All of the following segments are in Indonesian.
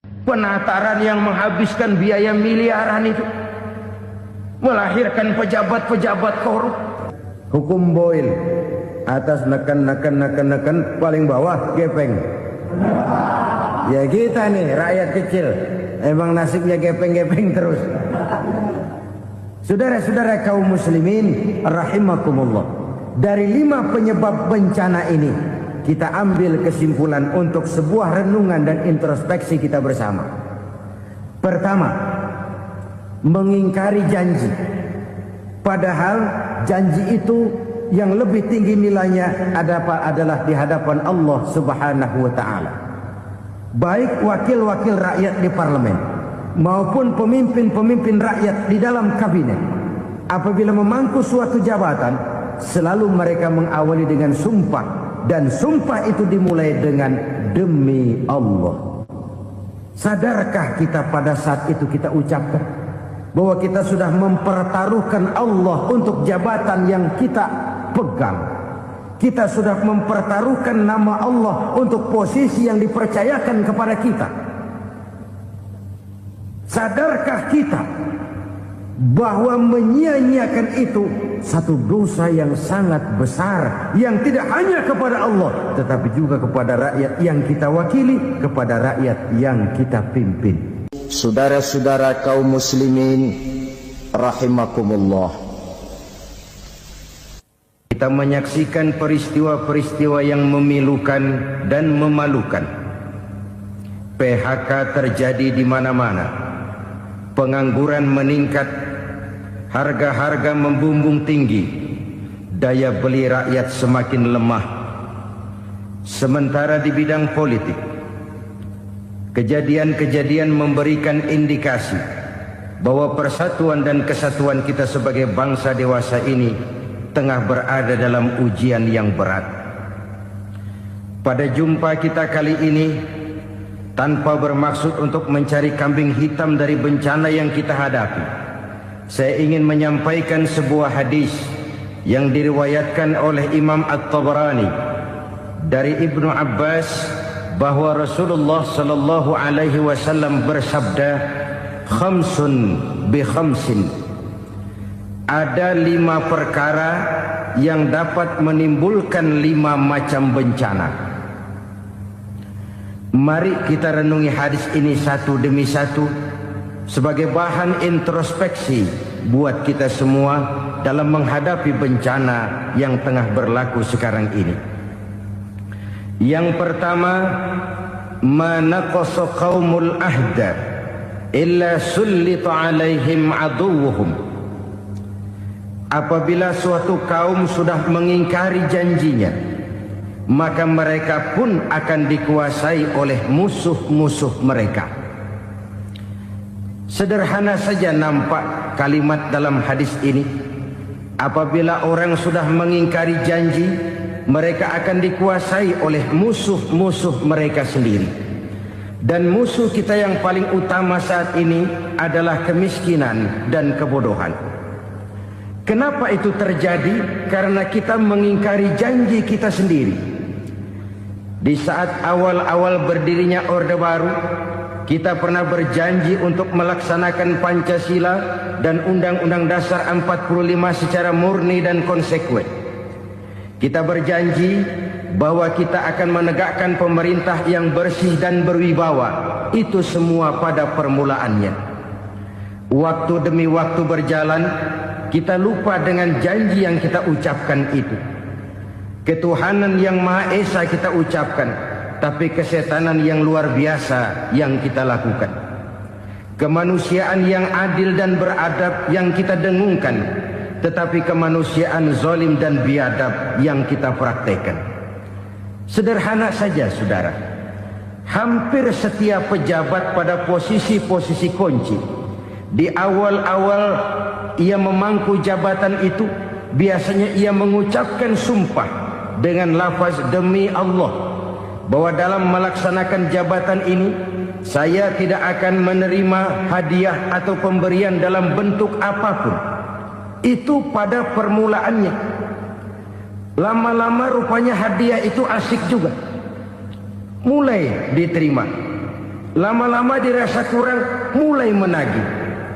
Penataran yang menghabiskan biaya miliaran itu melahirkan pejabat-pejabat korup. Hukum Boyle, atas neken paling bawah gepeng. Ya kita nih rakyat kecil, emang nasibnya gepeng-gepeng terus. Saudara-saudara kaum muslimin rahimakumullah, dari 5 penyebab bencana ini kita ambil kesimpulan untuk sebuah renungan dan introspeksi kita bersama. Pertama, mengingkari janji. Padahal janji itu yang lebih tinggi nilainya adalah di hadapan Allah Subhanahu wa taala. Baik wakil-wakil rakyat di parlemen maupun pemimpin-pemimpin rakyat di dalam kabinet, apabila memangku suatu jabatan, selalu mereka mengawali dengan sumpah, dan sumpah itu dimulai dengan demi Allah. Sadarkah kita pada saat itu kita ucapkan bahwa kita sudah mempertaruhkan Allah untuk jabatan yang kita pegang? Kita sudah mempertaruhkan nama Allah untuk posisi yang dipercayakan kepada kita. Sadarkah kita bahwa menyia-nyiakan itu satu dosa yang sangat besar, yang tidak hanya kepada Allah tetapi juga kepada rakyat yang kita wakili, kepada rakyat yang kita pimpin. Saudara-saudara kaum muslimin rahimakumullah, kita menyaksikan peristiwa-peristiwa yang memilukan dan memalukan. PHK terjadi di mana-mana, pengangguran meningkat, harga-harga membumbung tinggi, daya beli rakyat semakin lemah. Sementara di bidang politik, kejadian-kejadian memberikan indikasi bahwa persatuan dan kesatuan kita sebagai bangsa dewasa ini tengah berada dalam ujian yang berat. Pada jumpa kita kali ini, tanpa bermaksud untuk mencari kambing hitam dari bencana yang kita hadapi, saya ingin menyampaikan sebuah hadis yang diriwayatkan oleh Imam At-Tabarani dari Ibnu Abbas, bahwa Rasulullah sallallahu alaihi wasallam bersabda, khamsun bi khamsin, ada 5 perkara yang dapat menimbulkan 5 macam bencana. Mari kita renungi hadis ini satu demi satu sebagai bahan introspeksi buat kita semua dalam menghadapi bencana yang tengah berlaku sekarang ini. Yang pertama, manaqasa qaumul ahda illa sullita alaihim aduwwuhum. Apabila suatu kaum sudah mengingkari janjinya, maka mereka pun akan dikuasai oleh musuh-musuh mereka. Sederhana saja nampak kalimat dalam hadis ini. Apabila orang sudah mengingkari janji, mereka akan dikuasai oleh musuh-musuh mereka sendiri. Dan musuh kita yang paling utama saat ini adalah kemiskinan dan kebodohan. Kenapa itu terjadi? Karena kita mengingkari janji kita sendiri. Di saat awal-awal berdirinya Orde Baru, kita pernah berjanji untuk melaksanakan Pancasila dan Undang-Undang Dasar 45 secara murni dan konsekuen. Kita berjanji bahwa kita akan menegakkan pemerintah yang bersih dan berwibawa. Itu semua pada permulaannya. Waktu demi waktu berjalan, kita lupa dengan janji yang kita ucapkan itu. Ketuhanan yang Maha Esa kita ucapkan, tapi kesetanan yang luar biasa yang kita lakukan. Kemanusiaan yang adil dan beradab yang kita dengungkan, tetapi kemanusiaan zalim dan biadab yang kita praktekkan. Sederhana saja saudara, hampir setiap pejabat pada posisi-posisi kunci, di awal-awal ia memangku jabatan itu, biasanya ia mengucapkan sumpah dengan lafaz demi Allah, bahwa dalam melaksanakan jabatan ini saya tidak akan menerima hadiah atau pemberian dalam bentuk apapun. Itu pada permulaannya. Lama-lama rupanya hadiah itu asik juga, mulai diterima. Lama-lama dirasa kurang, mulai menagih.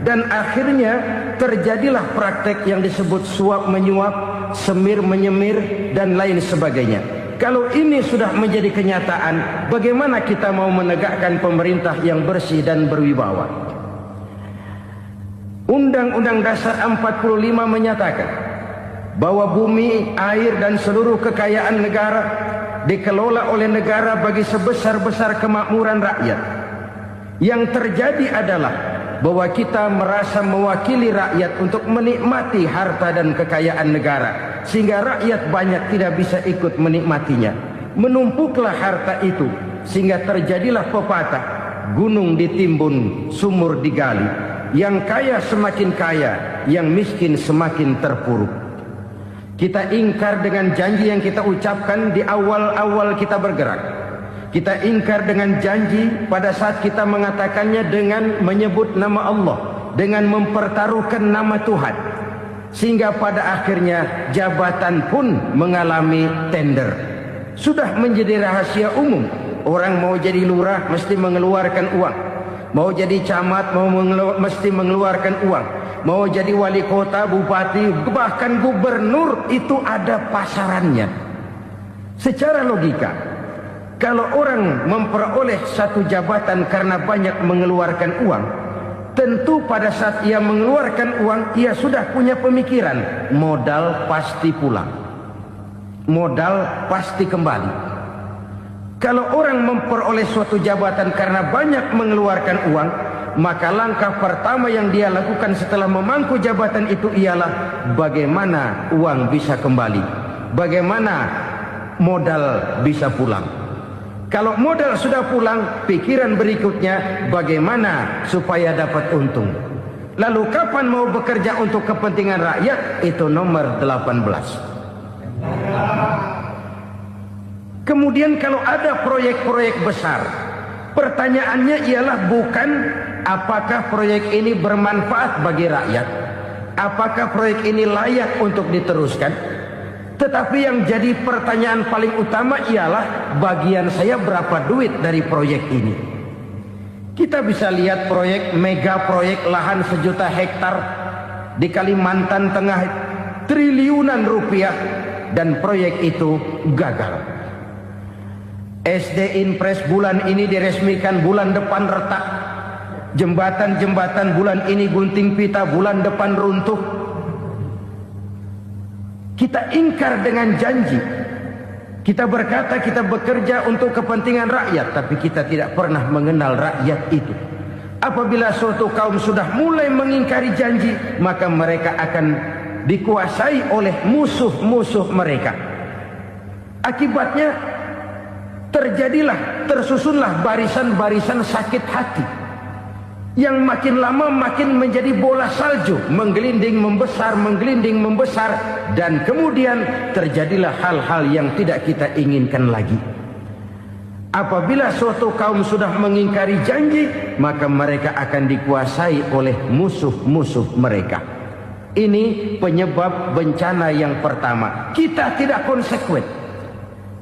Dan akhirnya terjadilah praktek yang disebut suap menyuap, semir menyemir, dan lain sebagainya. Kalau ini sudah menjadi kenyataan, bagaimana kita mau menegakkan pemerintah yang bersih dan berwibawa? Undang-Undang Dasar 45 menyatakan bahwa bumi, air, dan seluruh kekayaan negara dikelola oleh negara bagi sebesar-besar kemakmuran rakyat. Yang terjadi adalah bahwa kita merasa mewakili rakyat untuk menikmati harta dan kekayaan negara, sehingga rakyat banyak tidak bisa ikut menikmatinya. Menumpuklah harta itu sehingga terjadilah pepatah, gunung ditimbun, sumur digali. Yang kaya semakin kaya, yang miskin semakin terpuruk. Kita ingkar dengan janji yang kita ucapkan di awal-awal kita bergerak. Kita ingkar dengan janji pada saat kita mengatakannya dengan menyebut nama Allah, dengan mempertaruhkan nama Tuhan. Sehingga pada akhirnya jabatan pun mengalami tender. Sudah menjadi rahasia umum. Orang mau jadi lurah mesti mengeluarkan uang. Mau jadi camat mesti mengeluarkan uang. Mau jadi wali kota, bupati, bahkan gubernur, itu ada pasarannya. Secara logika, kalau orang memperoleh satu jabatan karena banyak mengeluarkan uang, tentu pada saat ia mengeluarkan uang, ia sudah punya pemikiran, modal pasti pulang, modal pasti kembali. Kalau orang memperoleh suatu jabatan karena banyak mengeluarkan uang, maka langkah pertama yang dia lakukan setelah memangku jabatan itu ialah bagaimana uang bisa kembali, bagaimana modal bisa pulang. Kalau modal sudah pulang, pikiran berikutnya bagaimana supaya dapat untung. Lalu kapan mau bekerja untuk kepentingan rakyat? Itu nomor 18. Kemudian kalau ada proyek-proyek besar, pertanyaannya ialah bukan apakah proyek ini bermanfaat bagi rakyat, apakah proyek ini layak untuk diteruskan. Tetapi yang jadi pertanyaan paling utama ialah bagian saya berapa duit dari proyek ini. Kita bisa lihat proyek, mega proyek lahan 1 juta hektar di Kalimantan Tengah, triliunan rupiah, dan proyek itu gagal. SD Inpres bulan ini diresmikan, bulan depan retak. Jembatan-jembatan bulan ini gunting pita, bulan depan runtuh. Kita ingkar dengan janji. Kita berkata kita bekerja untuk kepentingan rakyat, tapi kita tidak pernah mengenal rakyat itu. Apabila suatu kaum sudah mulai mengingkari janji, maka mereka akan dikuasai oleh musuh-musuh mereka. Akibatnya tersusunlah barisan-barisan sakit hati, yang makin lama makin menjadi bola salju, menggelinding membesar, dan kemudian terjadilah hal-hal yang tidak kita inginkan lagi. Apabila suatu kaum sudah mengingkari janji, maka mereka akan dikuasai oleh musuh-musuh mereka. Ini penyebab bencana yang pertama. Kita tidak konsekuen.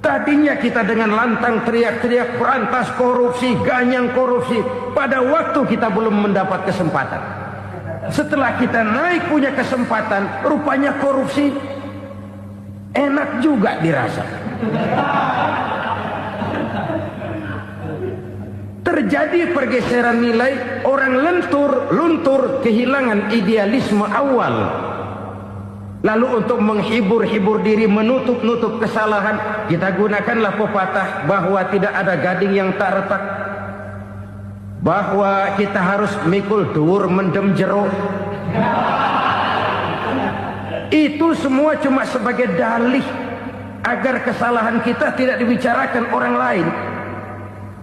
Tadinya kita dengan lantang teriak-teriak berantas korupsi, ganyang korupsi. Pada waktu kita belum mendapat kesempatan. Setelah kita naik punya kesempatan, rupanya korupsi enak juga dirasa. Terjadi pergeseran nilai, orang luntur, kehilangan idealisme awal. Lalu untuk menghibur-hibur diri, menutup-nutup kesalahan, kita gunakanlah pepatah bahwa tidak ada gading yang tak retak, bahwa kita harus mikul dur mendem jero. Itu semua cuma sebagai dalih agar kesalahan kita tidak dibicarakan orang lain.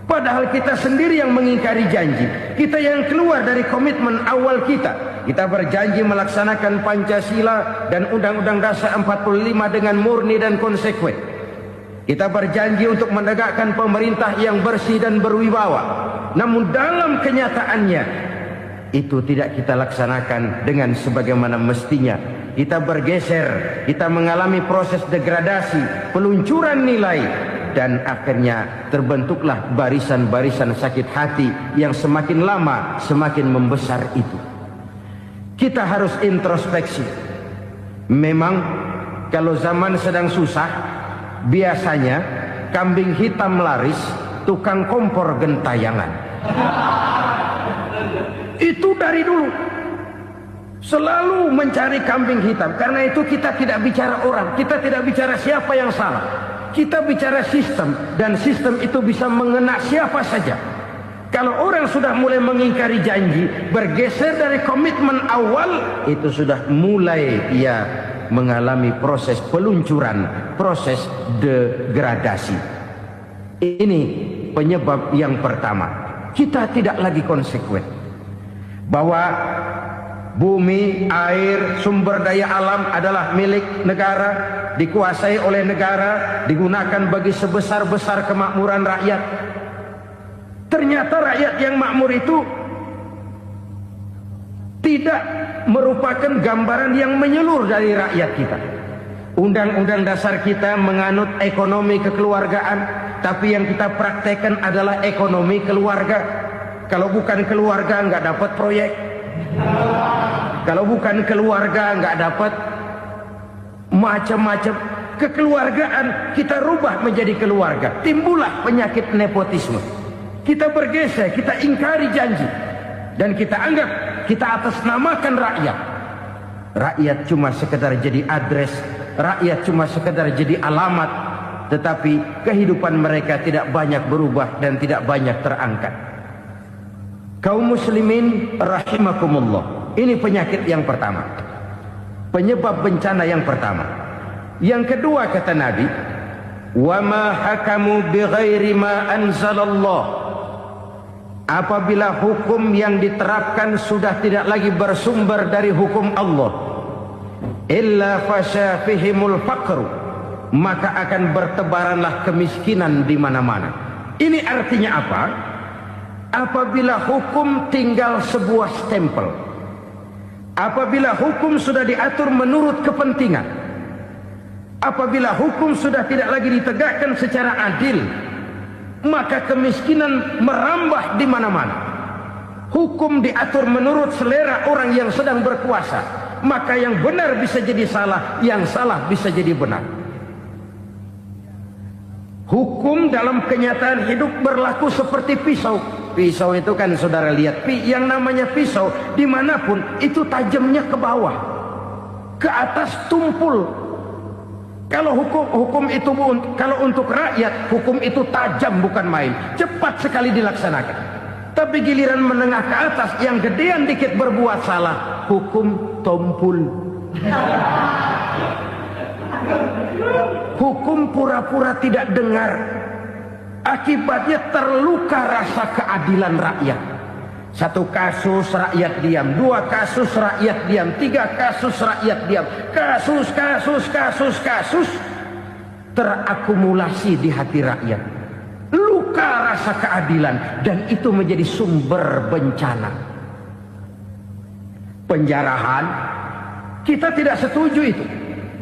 Padahal kita sendiri yang mengingkari janji. Kita yang keluar dari komitmen awal kita. Kita berjanji melaksanakan Pancasila dan Undang-Undang Dasar 45 dengan murni dan konsekuen. Kita berjanji untuk menegakkan pemerintah yang bersih dan berwibawa. Namun dalam kenyataannya itu tidak kita laksanakan dengan sebagaimana mestinya. Kita bergeser, kita mengalami proses degradasi, peluncuran nilai, dan akhirnya terbentuklah barisan-barisan sakit hati yang semakin lama semakin membesar itu. Kita harus introspeksi. Memang kalau zaman sedang susah, biasanya kambing hitam laris, tukang kompor gentayangan. Itu dari dulu selalu mencari kambing hitam. Karena itu kita tidak bicara orang, kita tidak bicara siapa yang salah, kita bicara sistem, dan sistem itu bisa mengena siapa saja. Kalau orang sudah mulai mengingkari janji, bergeser dari komitmen awal, itu sudah mulai ia mengalami proses peluncuran, proses degradasi. Ini penyebab yang pertama. Kita tidak lagi konsekuen bahwa bumi, air, sumber daya alam adalah milik negara, dikuasai oleh negara, digunakan bagi sebesar-besar kemakmuran rakyat. Ternyata rakyat yang makmur itu tidak merupakan gambaran yang menyeluruh dari rakyat kita. Undang-undang dasar kita menganut ekonomi kekeluargaan, tapi yang kita praktekkan adalah ekonomi keluarga. Kalau bukan keluarga nggak dapat proyek. Kalau bukan keluarga nggak dapat macam-macam. Kekeluargaan kita rubah menjadi keluarga. Timbullah penyakit nepotisme. Kita bergeser, kita ingkari janji, dan kita anggap kita atasnamakan rakyat. Rakyat cuma sekedar jadi address, rakyat cuma sekedar jadi alamat, tetapi kehidupan mereka tidak banyak berubah dan tidak banyak terangkat. Kaum muslimin rahimakumullah, ini penyakit yang pertama, penyebab bencana yang pertama. Yang kedua, kata Nabi, wa ma hakamu bighairi ma anzalallah. Apabila hukum yang diterapkan sudah tidak lagi bersumber dari hukum Allah, illa fasya fihimul faqru, maka akan bertebaranlah kemiskinan di mana-mana. Ini artinya apa? Apabila hukum tinggal sebuah stempel, apabila hukum sudah diatur menurut kepentingan, apabila hukum sudah tidak lagi ditegakkan secara adil, maka kemiskinan merambah di mana-mana. Hukum diatur menurut selera orang yang sedang berkuasa, maka yang benar bisa jadi salah, yang salah bisa jadi benar. Hukum dalam kenyataan hidup berlaku seperti pisau. Pisau itu kan saudara lihat, yang namanya pisau dimanapun itu tajamnya ke bawah, ke atas tumpul. Kalau hukum itu, kalau untuk rakyat, hukum itu tajam bukan main, cepat sekali dilaksanakan. Tapi giliran menengah ke atas, yang gedean dikit berbuat salah, hukum tumpul. Hukum pura-pura tidak dengar. Akibatnya terluka rasa keadilan rakyat. Satu kasus rakyat diam, dua kasus rakyat diam, tiga kasus rakyat diam, kasus terakumulasi di hati rakyat. Luka rasa keadilan, dan itu menjadi sumber bencana. Penjarahan, kita tidak setuju itu,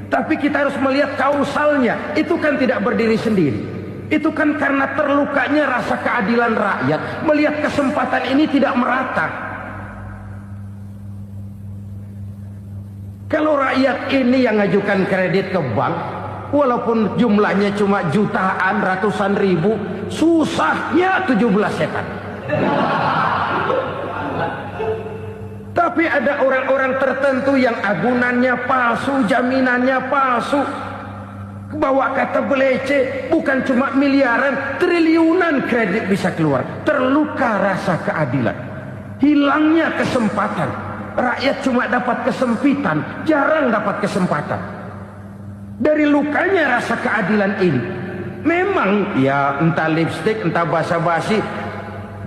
tapi kita harus melihat kausalnya. Itu kan tidak berdiri sendiri. Itu kan karena terlukanya rasa keadilan rakyat, melihat kesempatan ini tidak merata. Kalau rakyat ini yang ngajukan kredit ke bank, walaupun jumlahnya cuma jutaan, ratusan ribu, susahnya 17 setan. Tapi ada orang-orang tertentu yang agunannya palsu, jaminannya palsu, bawa kata belece, bukan cuma miliaran, triliunan kredit bisa keluar. Terluka rasa keadilan, hilangnya kesempatan. Rakyat cuma dapat kesempitan, jarang dapat kesempatan. Dari lukanya rasa keadilan ini, memang ya entah lipstik, entah basa-basi,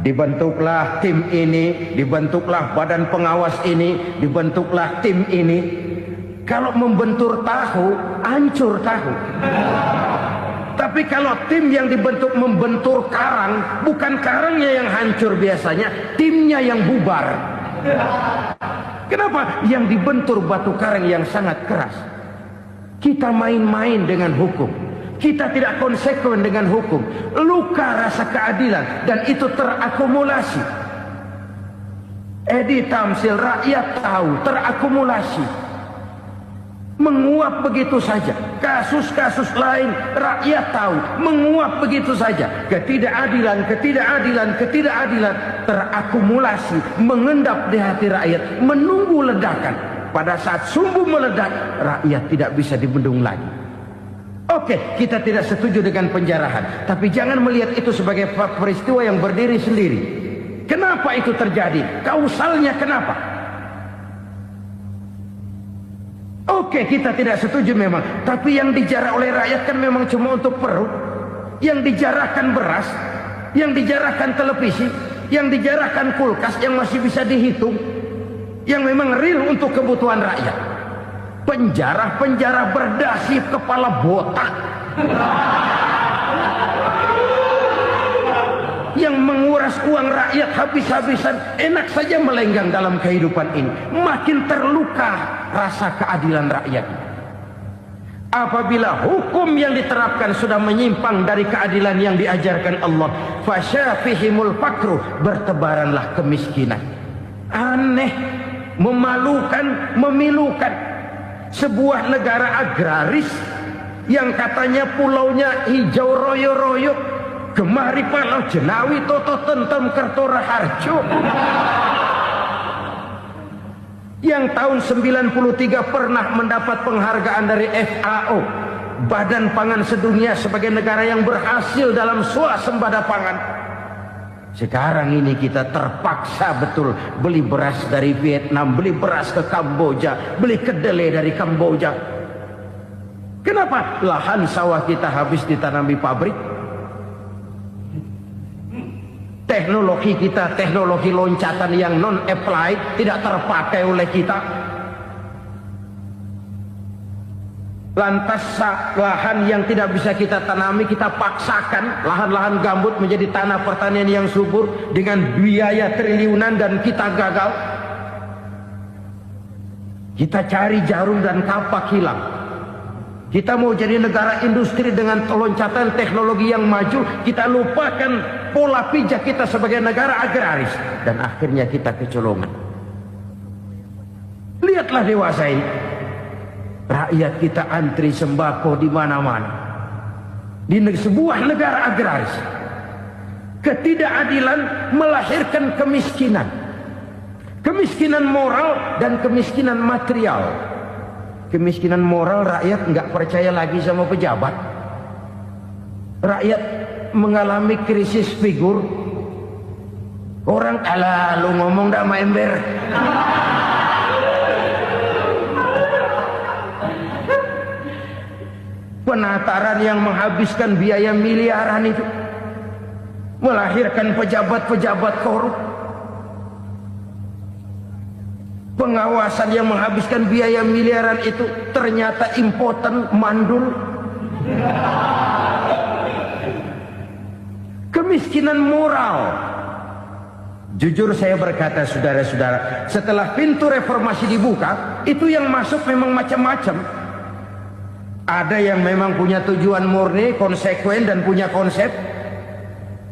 dibentuklah tim ini, dibentuklah badan pengawas ini, dibentuklah tim ini. Kalau membentur tahu, hancur tahu. Tapi kalau tim yang dibentuk membentur karang, bukan karangnya yang hancur biasanya, timnya yang bubar. Kenapa? Yang dibentur batu karang yang sangat keras. Kita main-main dengan hukum. Kita tidak konsekuen dengan hukum. Luka rasa keadilan dan itu terakumulasi. Edi Tamsil, rakyat tahu, terakumulasi. Menguap begitu saja. Kasus-kasus lain rakyat tahu, menguap begitu saja. Ketidakadilan terakumulasi, mengendap di hati rakyat, menunggu ledakan. Pada saat sumbu meledak, rakyat tidak bisa dibendung lagi. Oke, kita tidak setuju dengan penjarahan, tapi jangan melihat itu sebagai peristiwa yang berdiri sendiri. Kenapa itu terjadi? Kausalnya kenapa? Oke, kita tidak setuju memang, tapi yang dijarah oleh rakyat kan memang cuma untuk perut. Yang dijarahkan beras, yang dijarahkan televisi, yang dijarahkan kulkas yang masih bisa dihitung, yang memang real untuk kebutuhan rakyat. Penjara berdasi kepala botak yang menguras uang rakyat habis-habisan, enak saja melenggang dalam kehidupan ini. Makin terluka rasa keadilan rakyat. Apabila hukum yang diterapkan sudah menyimpang dari keadilan yang diajarkan Allah, fasyafihimul fakru, bertebaranlah kemiskinan. Aneh, memalukan, memilukan. Sebuah negara agraris yang katanya pulaunya hijau royo-royo, gemari palau jenawi toto tentem kertora harjo, yang tahun 93 pernah mendapat penghargaan dari FAO, Badan Pangan Sedunia, sebagai negara yang berhasil dalam swasembada pangan. Sekarang ini kita terpaksa betul beli beras dari Vietnam, beli beras ke Kamboja, beli kedelai dari Kamboja. Kenapa? Lahan sawah kita habis ditanami pabrik. Teknologi kita, teknologi loncatan yang non-applied, tidak terpakai oleh kita. Lantas lahan yang tidak bisa kita tanami, kita paksakan lahan-lahan gambut menjadi tanah pertanian yang subur dengan biaya triliunan, dan kita gagal. Kita cari jarum dan kapak hilang. Kita mau jadi negara industri dengan loncatan teknologi yang maju, kita lupakan pola pijak kita sebagai negara agraris, dan akhirnya kita kecolongan. Lihatlah dewasa ini. Rakyat kita antri sembako di mana-mana. Di sebuah negara agraris. Ketidakadilan melahirkan kemiskinan. Kemiskinan moral dan kemiskinan material. Kemiskinan moral, rakyat nggak percaya lagi sama pejabat. Rakyat mengalami krisis figur. Orang, alah lu ngomong dah sama ember. Penataran yang menghabiskan biaya miliaran itu melahirkan pejabat-pejabat korup. Pengawasan yang menghabiskan biaya miliaran itu ternyata impoten, mandul. Kemiskinan moral. Jujur saya berkata, saudara-saudara, setelah pintu reformasi dibuka, itu yang masuk memang macam-macam. Ada yang memang punya tujuan murni, konsekuen dan punya konsep.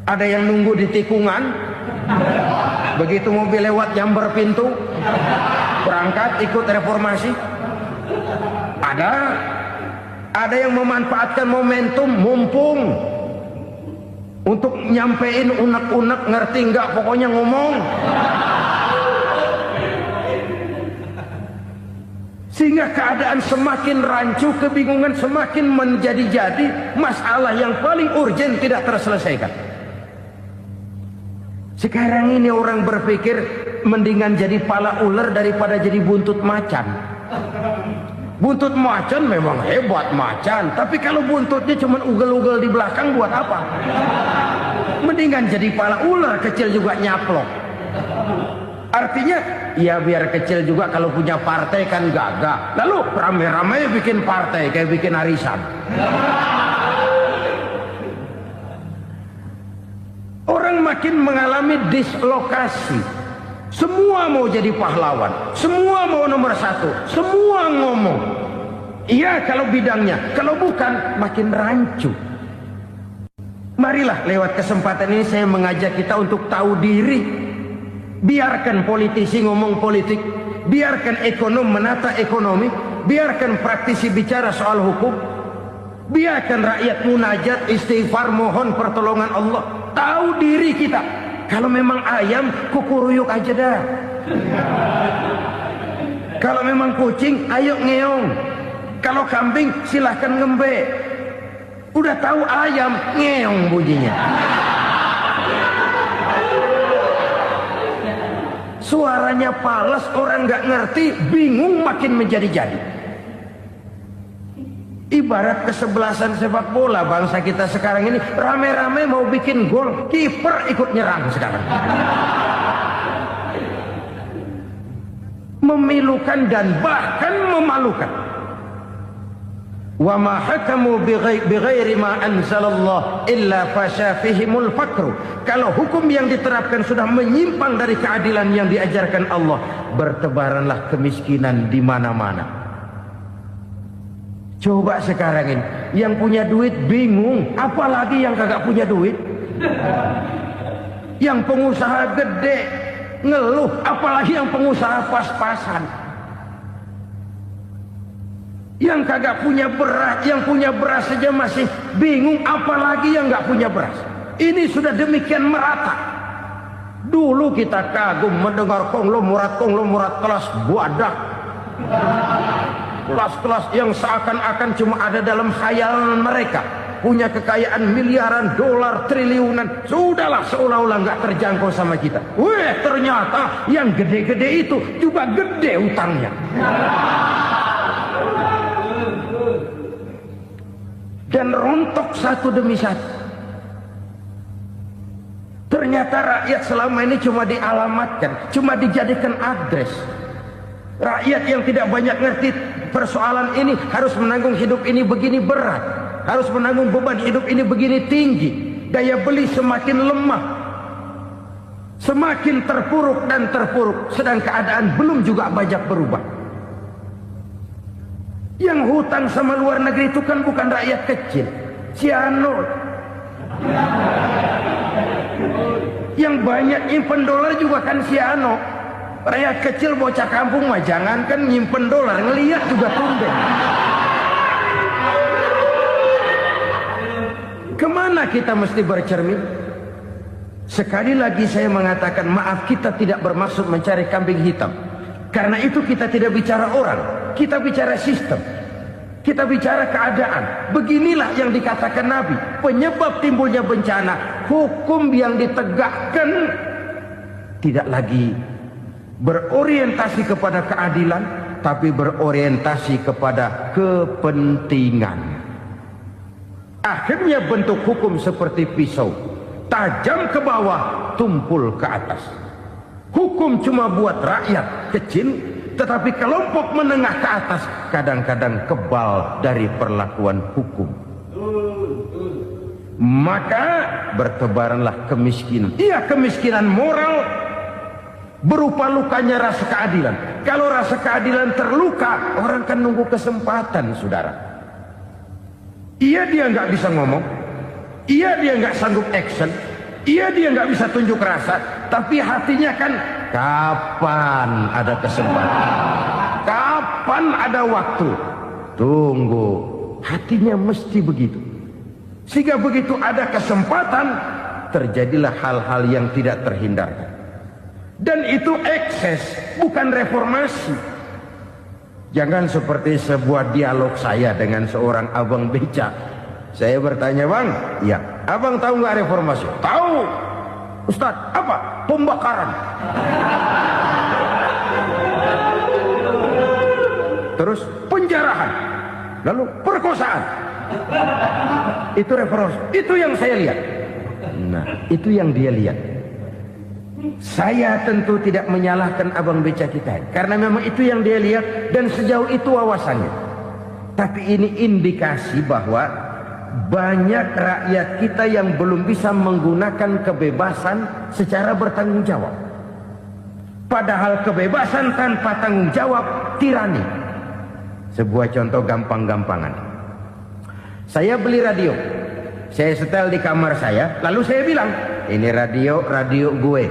Ada yang nunggu di tikungan, begitu mobil lewat nyamber pintu, berangkat ikut reformasi. Ada yang memanfaatkan momentum, mumpung, untuk nyampein unek-unek, ngerti nggak, pokoknya ngomong. Sehingga keadaan semakin rancu, kebingungan semakin menjadi-jadi, masalah yang paling urgen tidak terselesaikan. Sekarang ini orang berpikir mendingan jadi pala ular daripada jadi buntut macan. Buntut macan memang hebat macan, tapi kalau buntutnya cuma ugel-ugel di belakang buat apa? Mendingan jadi pala ular, kecil juga nyaplok. Artinya, ya biar kecil juga kalau punya partai kan gagah. Lalu rame-rame bikin partai kayak bikin arisan. Orang makin mengalami dislokasi. Semua mau jadi pahlawan, semua mau nomor satu, semua ngomong. Iya kalau bidangnya, kalau bukan makin rancu. Marilah lewat kesempatan ini saya mengajak kita untuk tahu diri. Biarkan politisi ngomong politik, biarkan ekonom menata ekonomi, biarkan praktisi bicara soal hukum, biarkan rakyat munajat, istighfar, mohon pertolongan Allah. Tahu diri kita. Kalau memang ayam, kukuruyuk aja dah. Kalau memang kucing, ayo ngeong. Kalau kambing, silahkan ngembe. Udah tahu ayam, ngeong bunyinya. Suaranya palas, orang nggak ngerti, bingung makin menjadi-jadi. Ibarat kesebelasan sepak bola bangsa kita sekarang ini, rame-rame mau bikin gol, kiper ikut nyerang sekarang. Memilukan dan bahkan memalukan. Wa ma hakamu bighairi ma anzalallah illa fasha fihimul fakru. Kalau hukum yang diterapkan sudah menyimpang dari keadilan yang diajarkan Allah, bertebaranlah kemiskinan di mana-mana. Coba sekarang ini yang punya duit bingung, apalagi yang kagak punya duit. Yang pengusaha gede ngeluh, apalagi yang pengusaha pas-pasan. Yang kagak punya beras, yang punya beras saja masih bingung, apalagi yang nggak punya beras. Ini sudah demikian merata. Dulu kita kagum mendengar konglomerat kelas buadak, kelas-kelas yang seakan-akan cuma ada dalam khayalan mereka, punya kekayaan miliaran dolar, triliunan. Sudahlah, seolah-olah nggak terjangkau sama kita. Weh, ternyata yang gede-gede itu juga gede utangnya. Dan rontok satu demi satu. Ternyata rakyat selama ini cuma dialamatkan, cuma dijadikan adres. Rakyat yang tidak banyak ngerti persoalan ini harus menanggung hidup ini begini berat, harus menanggung beban hidup ini begini tinggi. Daya beli semakin lemah, semakin terpuruk dan terpuruk, sedang keadaan belum juga banyak berubah. Yang hutang sama luar negeri itu kan bukan rakyat kecil, Ciano. Yang banyak nyimpen dolar juga kan Ciano. Rakyat kecil bocah kampung mah jangankan nyimpen dolar, ngelihat juga tumben. Kemana kita mesti bercermin? Sekali lagi saya mengatakan maaf, kita tidak bermaksud mencari kambing hitam. Karena itu kita tidak bicara orang, kita bicara sistem, kita bicara keadaan. Beginilah yang dikatakan Nabi, penyebab timbulnya bencana, hukum yang ditegakkan tidak lagi berorientasi kepada keadilan, tapi berorientasi kepada kepentingan. Akhirnya bentuk hukum seperti pisau, tajam ke bawah, tumpul ke atas. Hukum cuma buat rakyat kecil, tetapi kelompok menengah ke atas kadang-kadang kebal dari perlakuan hukum. Maka bertebaranlah kemiskinan. Iya, kemiskinan moral berupa lukanya rasa keadilan. Kalau rasa keadilan terluka, orang kan nunggu kesempatan, saudara. Iya, dia nggak bisa ngomong. Iya, dia nggak sanggup action. Iya, dia nggak bisa tunjuk rasa, tapi hatinya kan kapan ada kesempatan, kapan ada waktu, tunggu. Hatinya mesti begitu. Sehingga begitu ada kesempatan, terjadilah hal-hal yang tidak terhindarkan. Dan itu ekses, bukan reformasi. Jangan seperti sebuah dialog saya dengan seorang abang beca. Saya bertanya, bang, ya, abang tahu nggak reformasi? Tahu, Ustaz. Apa? Pembakaran. Terus penjarahan, lalu perkosaan. Itu reformasi. Itu yang saya lihat. Nah, itu yang dia lihat. Saya tentu tidak menyalahkan abang beca kita, karena memang itu yang dia lihat dan sejauh itu wawasannya. Tapi ini indikasi bahwa banyak rakyat kita yang belum bisa menggunakan kebebasan secara bertanggung jawab. Padahal kebebasan tanpa tanggung jawab tirani. Sebuah contoh gampang-gampangan. Saya beli radio, saya setel di kamar saya, lalu saya bilang, ini radio gue.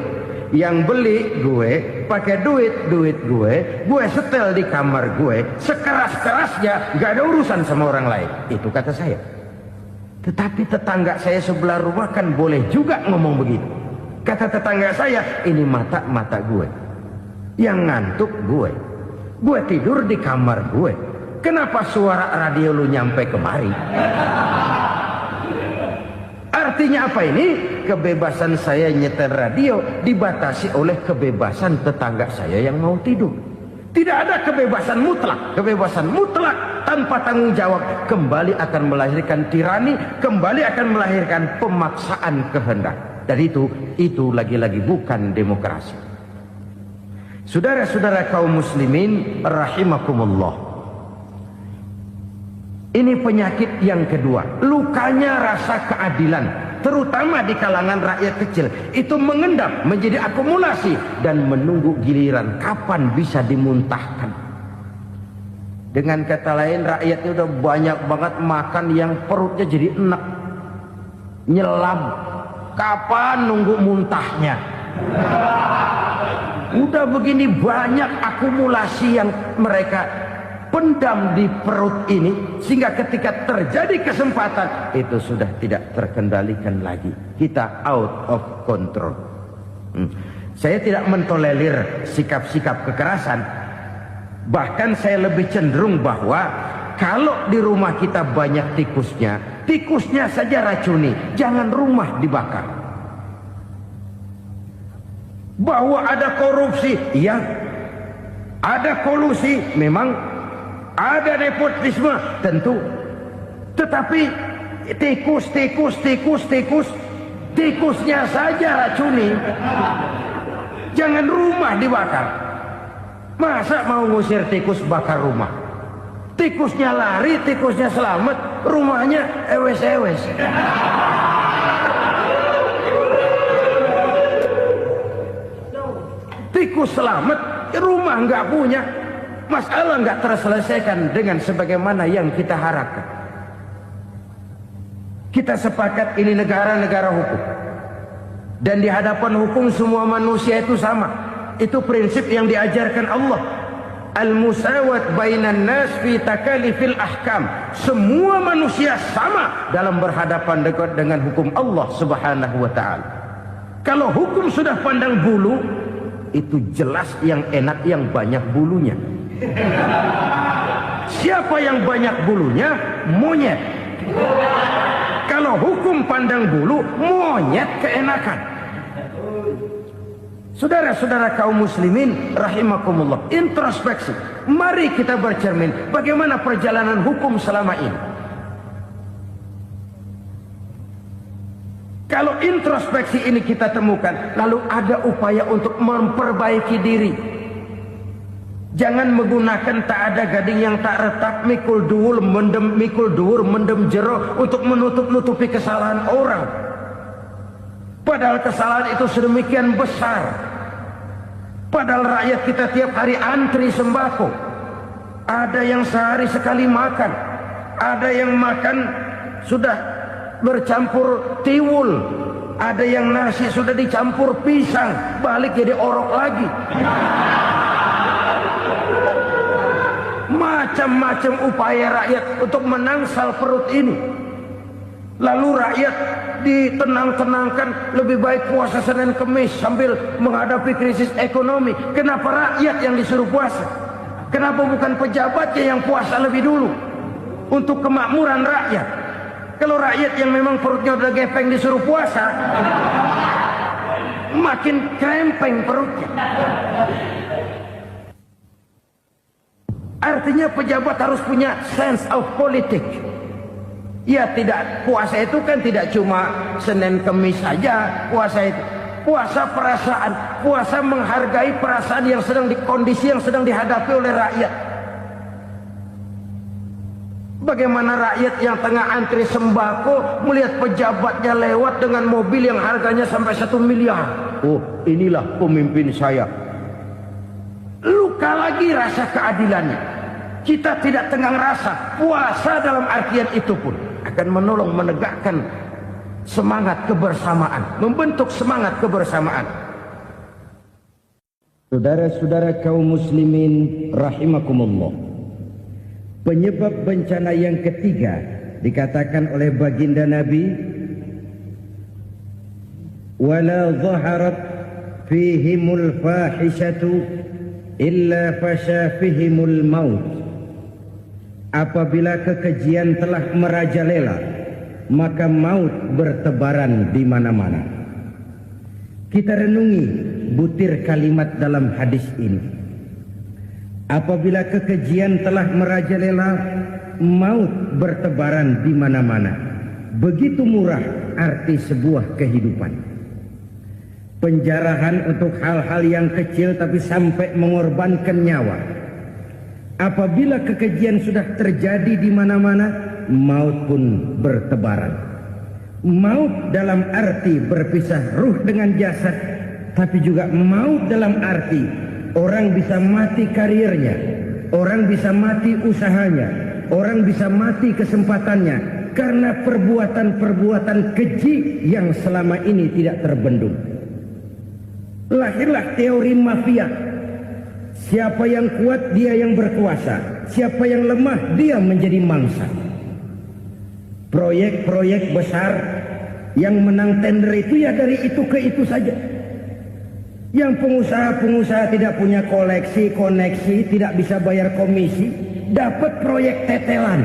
Yang beli gue, pakai duit gue setel di kamar gue, sekeras-kerasnya, gak ada urusan sama orang lain. Itu kata saya. Tetapi tetangga saya sebelah rumah kan boleh juga ngomong begitu. Kata tetangga saya, ini mata gue, yang ngantuk gue tidur di kamar gue, kenapa suara radio lu nyampe kemari? Artinya apa ini? Kebebasan saya nyetel radio dibatasi oleh kebebasan tetangga saya yang mau tidur. Tidak ada kebebasan mutlak. Kebebasan mutlak tanpa tanggung jawab kembali akan melahirkan tirani, kembali akan melahirkan pemaksaan kehendak. Dan itu lagi-lagi bukan demokrasi. Saudara-saudara kaum muslimin rahimakumullah. Ini penyakit yang kedua, lukanya rasa keadilan, terutama di kalangan rakyat kecil. Itu mengendap menjadi akumulasi dan menunggu giliran kapan bisa dimuntahkan. Dengan kata lain, rakyatnya udah banyak banget makan yang perutnya jadi enak, nyelam. Kapan nunggu muntahnya? Udah begini banyak akumulasi yang mereka pendam di perut ini, sehingga ketika terjadi kesempatan itu sudah tidak terkendalikan lagi. Kita out of control. Saya tidak mentolerir sikap-sikap kekerasan. Bahkan saya lebih cenderung bahwa kalau di rumah kita banyak tikusnya saja racuni, jangan rumah dibakar. Bahwa ada korupsi, ya, ada kolusi, memang ada nepotisme, tentu. Tetapi tikusnya saja racuni, jangan rumah dibakar. Masa mau ngusir tikus bakar rumah? Tikusnya lari, tikusnya selamat, rumahnya ewes-ewes. Tikus selamat, rumah nggak punya, masalah nggak terselesaikan dengan sebagaimana yang kita harapkan. Kita sepakat ini negara hukum, dan di hadapan hukum semua manusia itu sama. Itu prinsip yang diajarkan Allah. Al-musawat bainan nas fi takalifil ahkam. Semua manusia sama dalam berhadapan dengan hukum Allah Subhanahu wa taala. Kalau hukum sudah pandang bulu, itu jelas yang enak yang banyak bulunya. Siapa yang banyak bulunya? Monyet. Kalau hukum pandang bulu, monyet keenakan. Saudara-saudara kaum muslimin rahimakumullah, introspeksi. Mari kita bercermin bagaimana perjalanan hukum selama ini. Kalau introspeksi ini kita temukan, lalu ada upaya untuk memperbaiki diri. Jangan menggunakan tak ada gading yang tak retak, mikul duwur mendem jero untuk menutupi kesalahan orang. Padahal kesalahan itu sedemikian besar. Padahal rakyat kita tiap hari antri sembako. Ada yang sehari sekali makan, ada yang makan sudah bercampur tiwul, ada yang nasi sudah dicampur pisang, balik jadi orok lagi. Macam-macam upaya rakyat untuk menangsal perut ini. Lalu rakyat ditenang-tenangkan, lebih baik puasa Senin Kemis sambil menghadapi krisis ekonomi. Kenapa rakyat yang disuruh puasa? Kenapa bukan pejabatnya yang puasa lebih dulu untuk kemakmuran rakyat? Kalau rakyat yang memang perutnya udah gepeng disuruh puasa, makin krempeng perutnya. Artinya pejabat harus punya sense of politics. Ya, tidak, puasa itu kan tidak cuma Senin Kemis saja. Puasa itu puasa perasaan, puasa menghargai perasaan yang sedang kondisi yang sedang dihadapi oleh rakyat. Bagaimana rakyat yang tengah antri sembako melihat pejabatnya lewat dengan mobil yang harganya sampai 1 miliar. Oh, inilah pemimpin saya. Luka lagi rasa keadilannya. kita tidak tenggang rasa. Puasa dalam artian itu pun akan menolong menegakkan semangat kebersamaan, membentuk semangat kebersamaan. Saudara-saudara kaum muslimin rahimakumullah, penyebab bencana yang ketiga dikatakan oleh baginda Nabi, wala zaharat fihimul fahishatu illa fasha fihimul maut. Apabila kekejian telah merajalela, maka maut bertebaran di mana-mana. Kita renungi butir kalimat dalam hadis ini. Apabila kekejian telah merajalela, maut bertebaran di mana-mana. Begitu murah arti sebuah kehidupan. Penjarahan untuk hal-hal yang kecil tapi sampai mengorbankan nyawa. Apabila kekejian sudah terjadi di mana-mana, maut pun bertebaran. Maut dalam arti berpisah ruh dengan jasad, tapi juga maut dalam arti orang bisa mati karirnya, orang bisa mati usahanya, orang bisa mati kesempatannya karena perbuatan-perbuatan keji yang selama ini tidak terbendung. Lahirlah teori mafia. Siapa yang kuat dia yang berkuasa, siapa yang lemah dia menjadi mangsa. Proyek-proyek besar yang menang tender itu ya dari itu ke itu saja. Yang pengusaha-pengusaha tidak punya koleksi, koneksi, tidak bisa bayar komisi, dapat proyek tetelan.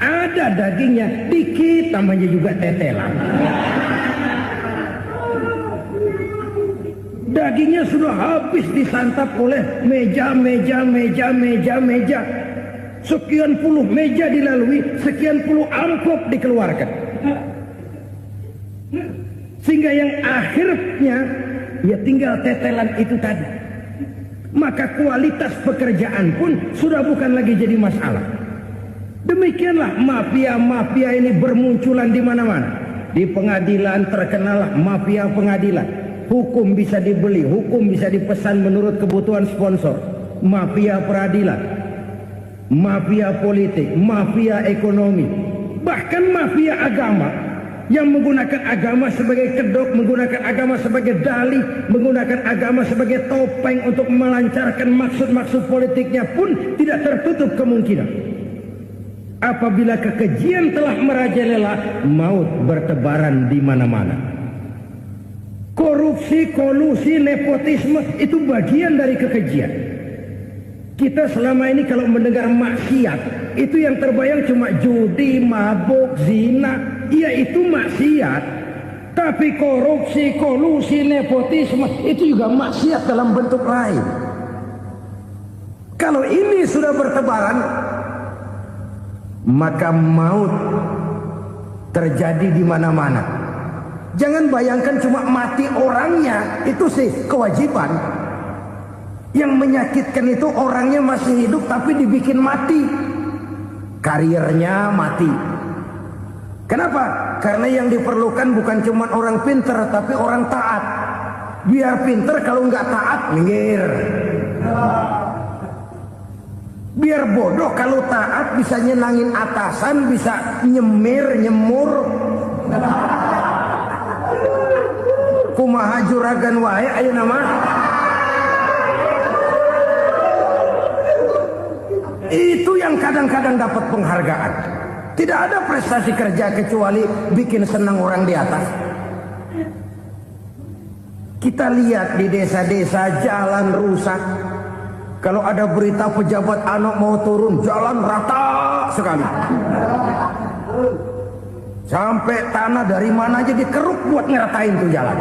Ada dagingnya, dikit namanya juga tetelan. Dagingnya sudah habis disantap oleh meja. Sekian puluh meja dilalui, sekian puluh amplop dikeluarkan. Sehingga yang akhirnya ya tinggal tetelan itu tadi. Maka kualitas pekerjaan pun sudah bukan lagi jadi masalah. Demikianlah mafia-mafia ini bermunculan di mana-mana. Di pengadilan terkenal mafia pengadilan. Hukum bisa dibeli, hukum bisa dipesan menurut kebutuhan sponsor. Mafia peradilan, mafia politik, mafia ekonomi, bahkan mafia agama yang menggunakan agama sebagai kedok, menggunakan agama sebagai dalih, menggunakan agama sebagai topeng untuk melancarkan maksud-maksud politiknya pun tidak tertutup kemungkinan. Apabila kekejian telah merajalela, maut bertebaran di mana-mana. Korupsi, kolusi, nepotisme itu bagian dari kekejian. Kita selama ini kalau mendengar maksiat, itu yang terbayang cuma judi, mabuk, zina. Iya itu maksiat. Tapi korupsi, kolusi, nepotisme itu juga maksiat dalam bentuk lain. Kalau ini sudah bertebaran, maka maut terjadi di mana-mana. Jangan bayangkan cuma mati orangnya, itu sih kewajiban. Yang menyakitkan itu orangnya masih hidup tapi dibikin mati. Karirnya mati. Kenapa? Karena yang diperlukan bukan cuma orang pinter tapi orang taat. Biar pinter, kalau nggak taat minggir. Biar bodoh, kalau taat bisa nyenangin atasan, bisa nyemir, nyemur. Kumaha juragan wae ayo nama. Itu yang kadang-kadang dapat penghargaan. Tidak ada prestasi kerja kecuali bikin senang orang di atas. Kita lihat di desa-desa jalan rusak. Kalau ada berita pejabat anak mau turun, jalan rata sekali. Sampai tanah dari mana aja dikeruk buat ngeratain tuh jalan.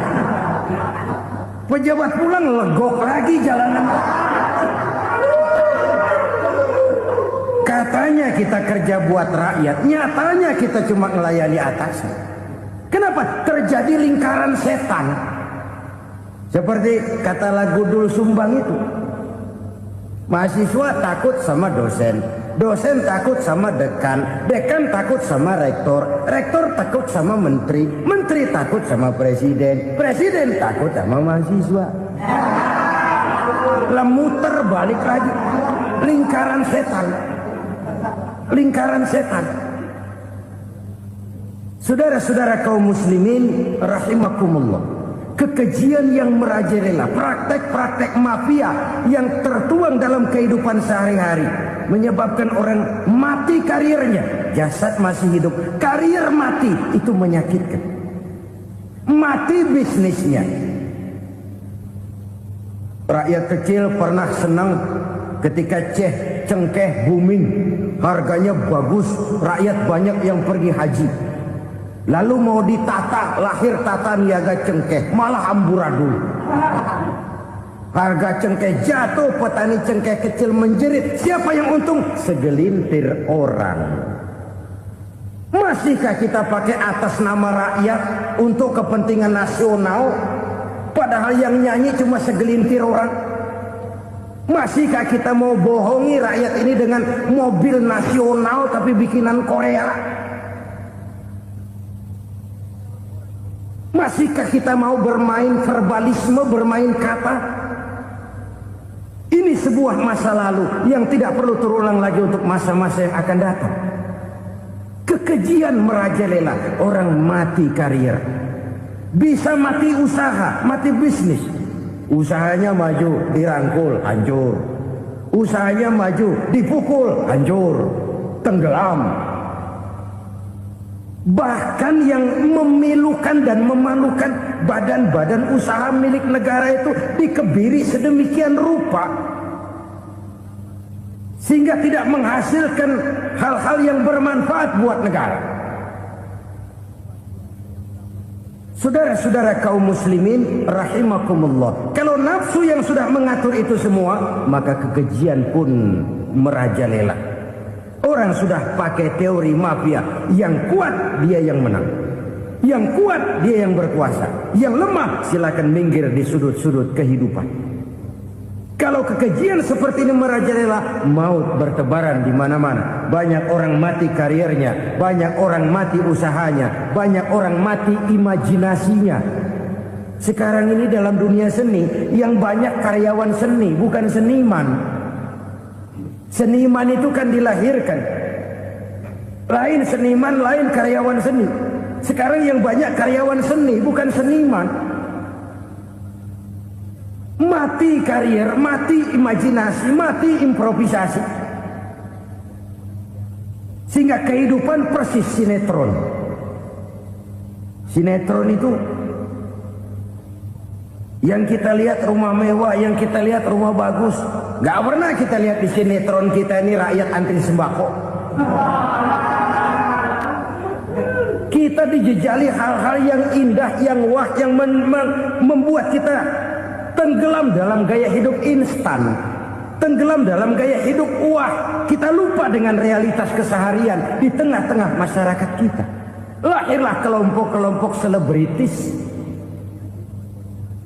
Pejabat pulang legok lagi jalanan. Katanya kita kerja buat rakyat, nyatanya kita cuma melayani atasnya. Kenapa? Terjadi lingkaran setan. Seperti kata lagu Dul Sumbang itu. Mahasiswa takut sama dosen, dosen takut sama dekan, dekan takut sama rektor, rektor takut sama menteri, menteri takut sama presiden, presiden takut sama mahasiswa. Lah muter balik lagi. Lingkaran setan. Lingkaran setan. Saudara-saudara kaum muslimin rahimakumullah. Kekejian yang merajalela, praktek-praktek mafia yang tertuang dalam kehidupan sehari-hari menyebabkan orang mati karirnya, jasad masih hidup, karir mati, itu menyakitkan. Mati bisnisnya. Rakyat kecil pernah senang ketika cengkeh booming, harganya bagus, rakyat banyak yang pergi haji. Lalu mau ditata, lahir tata niaga cengkeh, malah amburadul. Harga cengkeh jatuh, petani cengkeh kecil menjerit. Siapa yang untung? Segelintir orang. Masihkah kita pakai atas nama rakyat untuk kepentingan nasional? Padahal yang nyanyi cuma segelintir orang. Masihkah kita mau bohongi rakyat ini dengan mobil nasional tapi bikinan Korea? Masihkah kita mau bermain verbalisme, bermain kata? Ini sebuah masa lalu yang tidak perlu terulang lagi untuk masa-masa yang akan datang. Kekejian merajalela, orang mati karir. Bisa mati usaha, mati bisnis. Usahanya maju, dirangkul, hancur. Usahanya maju, dipukul, hancur, tenggelam. Bahkan yang memilukan dan memalukan badan-badan usaha milik negara itu dikebiri sedemikian rupa sehingga tidak menghasilkan hal-hal yang bermanfaat buat negara. Saudara-saudara kaum muslimin rahimakumullah, kalau nafsu yang sudah mengatur itu semua, maka kekejian pun merajalela. Orang sudah pakai teori mafia, yang kuat dia yang menang, yang kuat dia yang berkuasa, yang lemah silakan minggir di sudut-sudut kehidupan. Kalau kekejian seperti ini merajalela, maut bertebaran di mana-mana. Banyak orang mati karirnya, banyak orang mati usahanya, banyak orang mati imajinasinya. Sekarang ini dalam dunia seni yang banyak karyawan seni, bukan seniman. Seniman itu kan dilahirkan. Lain seniman, lain karyawan seni. Sekarang yang banyak karyawan seni, bukan seniman. Mati karir, mati imajinasi, mati improvisasi. Sehingga kehidupan persis sinetron. Sinetron itu yang kita lihat rumah mewah, yang kita lihat rumah bagus. Gak pernah kita lihat di sinetron kita ini rakyat antri sembako. Kita dijejali hal-hal yang indah, yang wah, yang membuat kita tenggelam dalam gaya hidup instan, tenggelam dalam gaya hidup wah. Kita lupa dengan realitas keseharian di tengah-tengah masyarakat kita. Lahirlah kelompok-kelompok selebritis,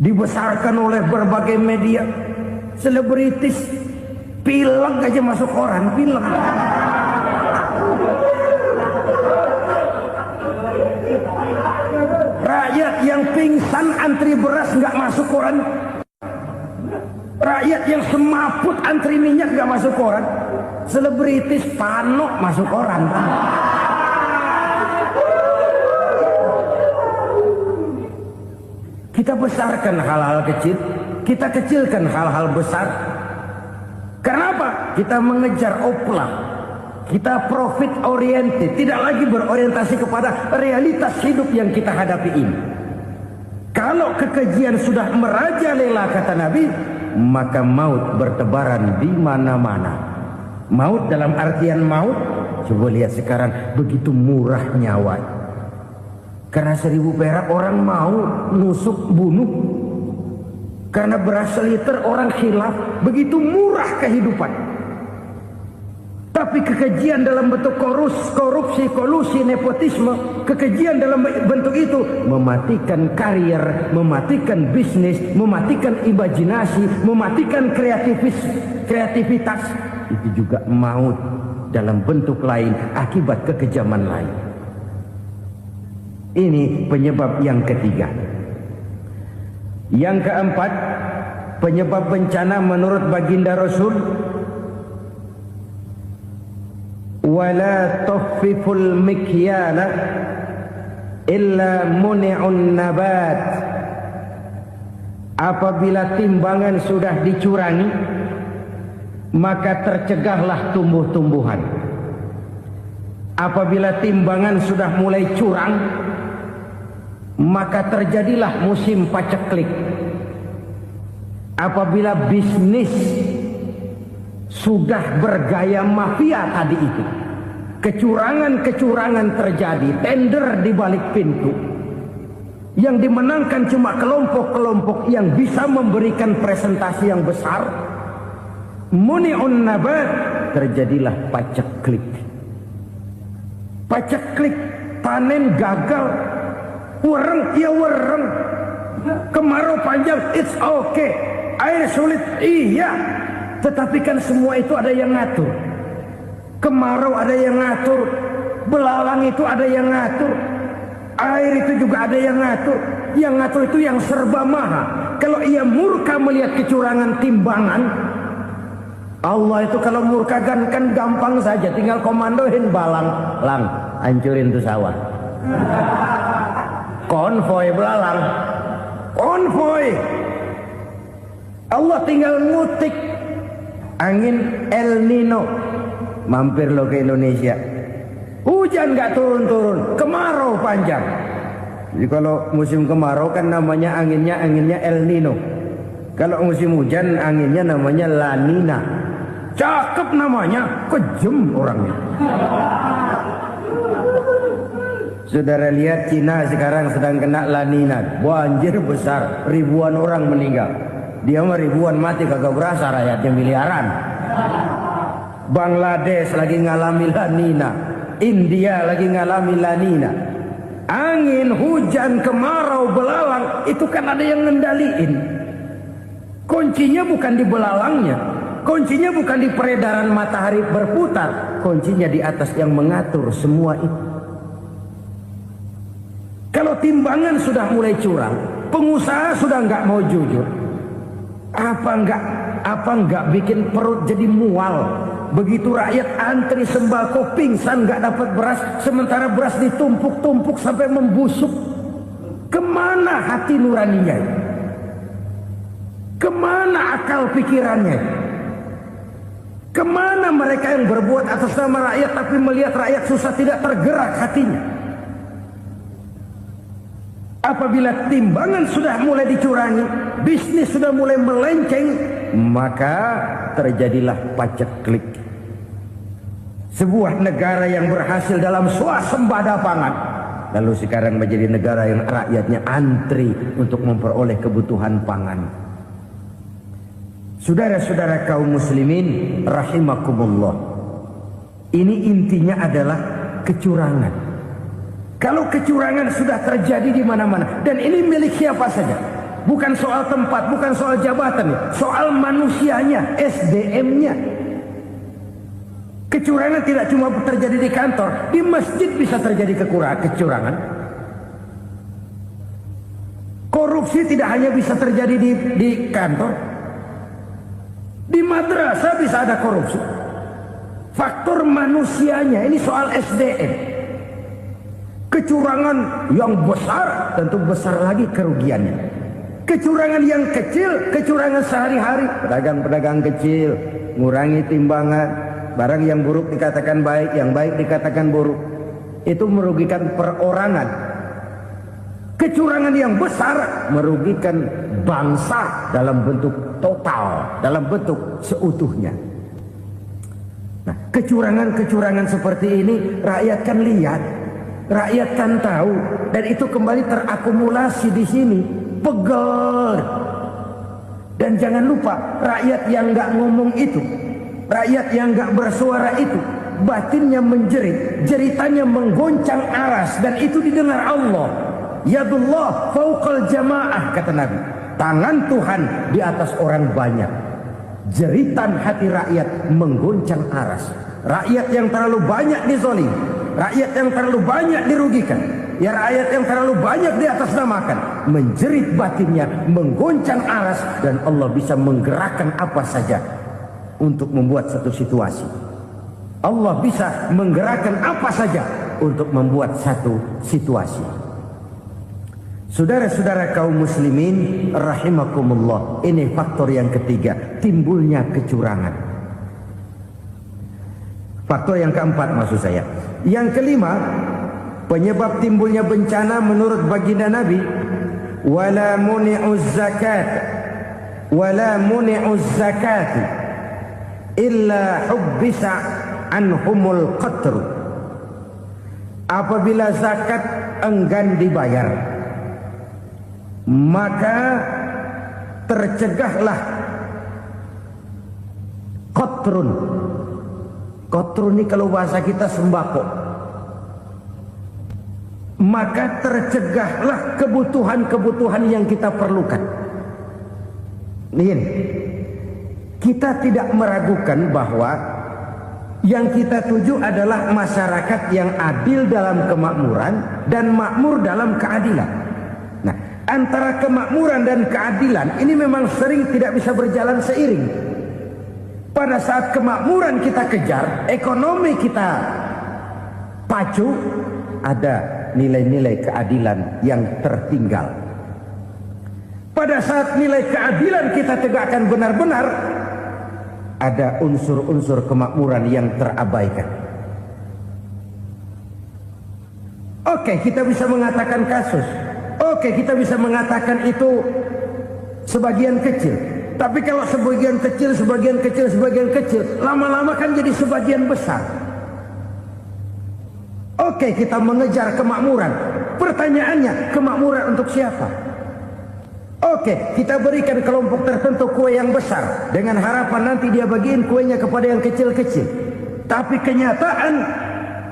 dibesarkan oleh berbagai media. Selebritis pilek aja masuk koran, pilek. Rakyat yang pingsan antri beras nggak masuk koran. Rakyat yang semaput antri minyak nggak masuk koran. Selebritis panok masuk koran. Kita besarkan hal-hal kecil, kita kecilkan hal-hal besar. Karena apa? Kita mengejar oplah. Kita profit oriented, tidak lagi berorientasi kepada realitas hidup yang kita hadapi ini. Kalau kekejian sudah merajalela, kata Nabi, maka maut bertebaran di mana-mana. Maut dalam artian maut, coba lihat sekarang begitu murah nyawa. Karena 1000 perak orang mau nusuk bunuh. Karena beras seliter orang khilaf, begitu murah kehidupan. Tapi kekejian dalam bentuk korupsi, kolusi, nepotisme, kekejian dalam bentuk itu mematikan karir, mematikan bisnis, mematikan imajinasi, mematikan kreativitas. Itu juga maut dalam bentuk lain akibat kekejaman lain. Ini penyebab yang ketiga. Yang keempat, penyebab bencana menurut baginda Rasul, wala tuffiful mikyala illa muni'un nabat. Apabila timbangan sudah dicurangi, maka tercegahlah tumbuh-tumbuhan. Apabila timbangan sudah mulai curang, maka terjadilah musim paceklik. Apabila bisnis sudah bergaya mafia tadi itu, kecurangan-kecurangan terjadi, tender di balik pintu, yang dimenangkan cuma kelompok-kelompok yang bisa memberikan presentasi yang besar, muni'un nabat, terjadilah paceklik. Paceklik, panen gagal, wereng ya wereng, kemarau panjang, it's okay, air sulit, iya, tetapi kan semua itu ada yang ngatur. Kemarau ada yang ngatur, belalang itu ada yang ngatur, air itu juga ada yang ngatur. Yang ngatur itu yang serba maha. Kalau ia murka melihat kecurangan timbangan, Allah itu kalau murka kan gampang saja, tinggal komandoin balang, lang, hancurin tuh sawah. Konvoy belalang, konvoy. Allah tinggal ngutik angin El Nino, mampir lo ke Indonesia. Hujan nggak turun-turun, kemarau panjang. Jadi kalau musim kemarau kan namanya anginnya El Nino. Kalau musim hujan anginnya namanya La Nina. Cakep namanya, kejem orangnya. Saudara lihat Cina sekarang sedang kena La Nina, banjir besar, ribuan orang meninggal. Dia mah ribuan mati kagak berasa, rakyatnya miliaran. Bangladesh lagi ngalami La Nina, India lagi ngalami La Nina. Angin, hujan, kemarau, belalang, itu kan ada yang ngendaliin. Kuncinya bukan di belalangnya, kuncinya bukan di peredaran matahari berputar, kuncinya di atas yang mengatur semua itu. Kalau timbangan sudah mulai curang, pengusaha sudah nggak mau jujur, apa nggak bikin perut jadi mual? Begitu rakyat antri sembako pingsan nggak dapat beras, sementara beras ditumpuk-tumpuk sampai membusuk. Kemana hati nuraninya? Kemana akal pikirannya? Kemana mereka yang berbuat atas nama rakyat tapi melihat rakyat susah tidak tergerak hatinya? Apabila timbangan sudah mulai dicurangi, bisnis sudah mulai melenceng, maka terjadilah paceklik. Sebuah negara yang berhasil dalam swasembada pangan, lalu sekarang menjadi negara yang rakyatnya antri untuk memperoleh kebutuhan pangan. Saudara-saudara kaum muslimin rahimakumullah, ini intinya adalah kecurangan. Kalau kecurangan sudah terjadi di mana-mana, dan ini milik siapa saja, bukan soal tempat, bukan soal jabatan, soal manusianya, SDM-nya. Kecurangan tidak cuma terjadi di kantor, di masjid bisa terjadi kecurangan. Korupsi tidak hanya bisa terjadi di kantor, di madrasah bisa ada korupsi. Faktor manusianya, ini soal SDM. Kecurangan yang besar tentu besar lagi kerugiannya. Kecurangan yang kecil, kecurangan sehari-hari, pedagang-pedagang kecil ngurangi timbangan, barang yang buruk dikatakan baik, yang baik dikatakan buruk, itu merugikan perorangan. Kecurangan yang besar merugikan bangsa dalam bentuk total, dalam bentuk seutuhnya. Nah, kecurangan-kecurangan seperti ini rakyat kan lihat, rakyat kan tahu, dan itu kembali terakumulasi di sini, pegel. Dan jangan lupa, rakyat yang nggak ngomong itu, rakyat yang nggak bersuara itu, batinnya menjerit, jeritannya menggoncang aras, dan itu didengar Allah. Yadullah fauqal jamaah, kata Nabi. Tangan Tuhan di atas orang banyak. Jeritan hati rakyat menggoncang aras. Rakyat yang terlalu banyak dizolimi, rakyat yang terlalu banyak dirugikan, Ya rakyat yang terlalu banyak di atas namakan, menjerit batinnya, menggoncang aras, dan Allah bisa menggerakkan apa saja untuk membuat satu situasi. Allah bisa menggerakkan apa saja untuk membuat satu situasi. Saudara-saudara kaum muslimin rahimakumullah, ini faktor yang ketiga, timbulnya kecurangan. Faktor yang keempat maksud saya. Yang kelima, penyebab timbulnya bencana menurut baginda Nabi, wala muni'uz zakat wala muni'uz zakat illa hubbisa anhumul qatr. Apabila zakat enggan dibayar, maka tercegahlah qatrun. Qatrun ini kalau bahasa kita sembako. Maka tercegahlah kebutuhan-kebutuhan yang kita perlukan. Ini, kita tidak meragukan bahwa yang kita tuju adalah masyarakat yang adil dalam kemakmuran dan makmur dalam keadilan. Nah, antara kemakmuran dan keadilan ini memang sering tidak bisa berjalan seiring. Pada saat kemakmuran kita kejar, ekonomi kita pacu, ada nilai-nilai keadilan yang tertinggal. Pada saat nilai keadilan kita tegakkan benar-benar, ada unsur-unsur kemakmuran yang terabaikan. Oke, kita bisa mengatakan kasus. Oke, kita bisa mengatakan itu sebagian kecil. Tapi kalau sebagian kecil, lama-lama kan jadi sebagian besar. Oke, kita mengejar kemakmuran. Pertanyaannya, kemakmuran untuk siapa? Oke, kita berikan kelompok tertentu kue yang besar dengan harapan nanti dia bagiin kuenya kepada yang kecil-kecil. Tapi kenyataan,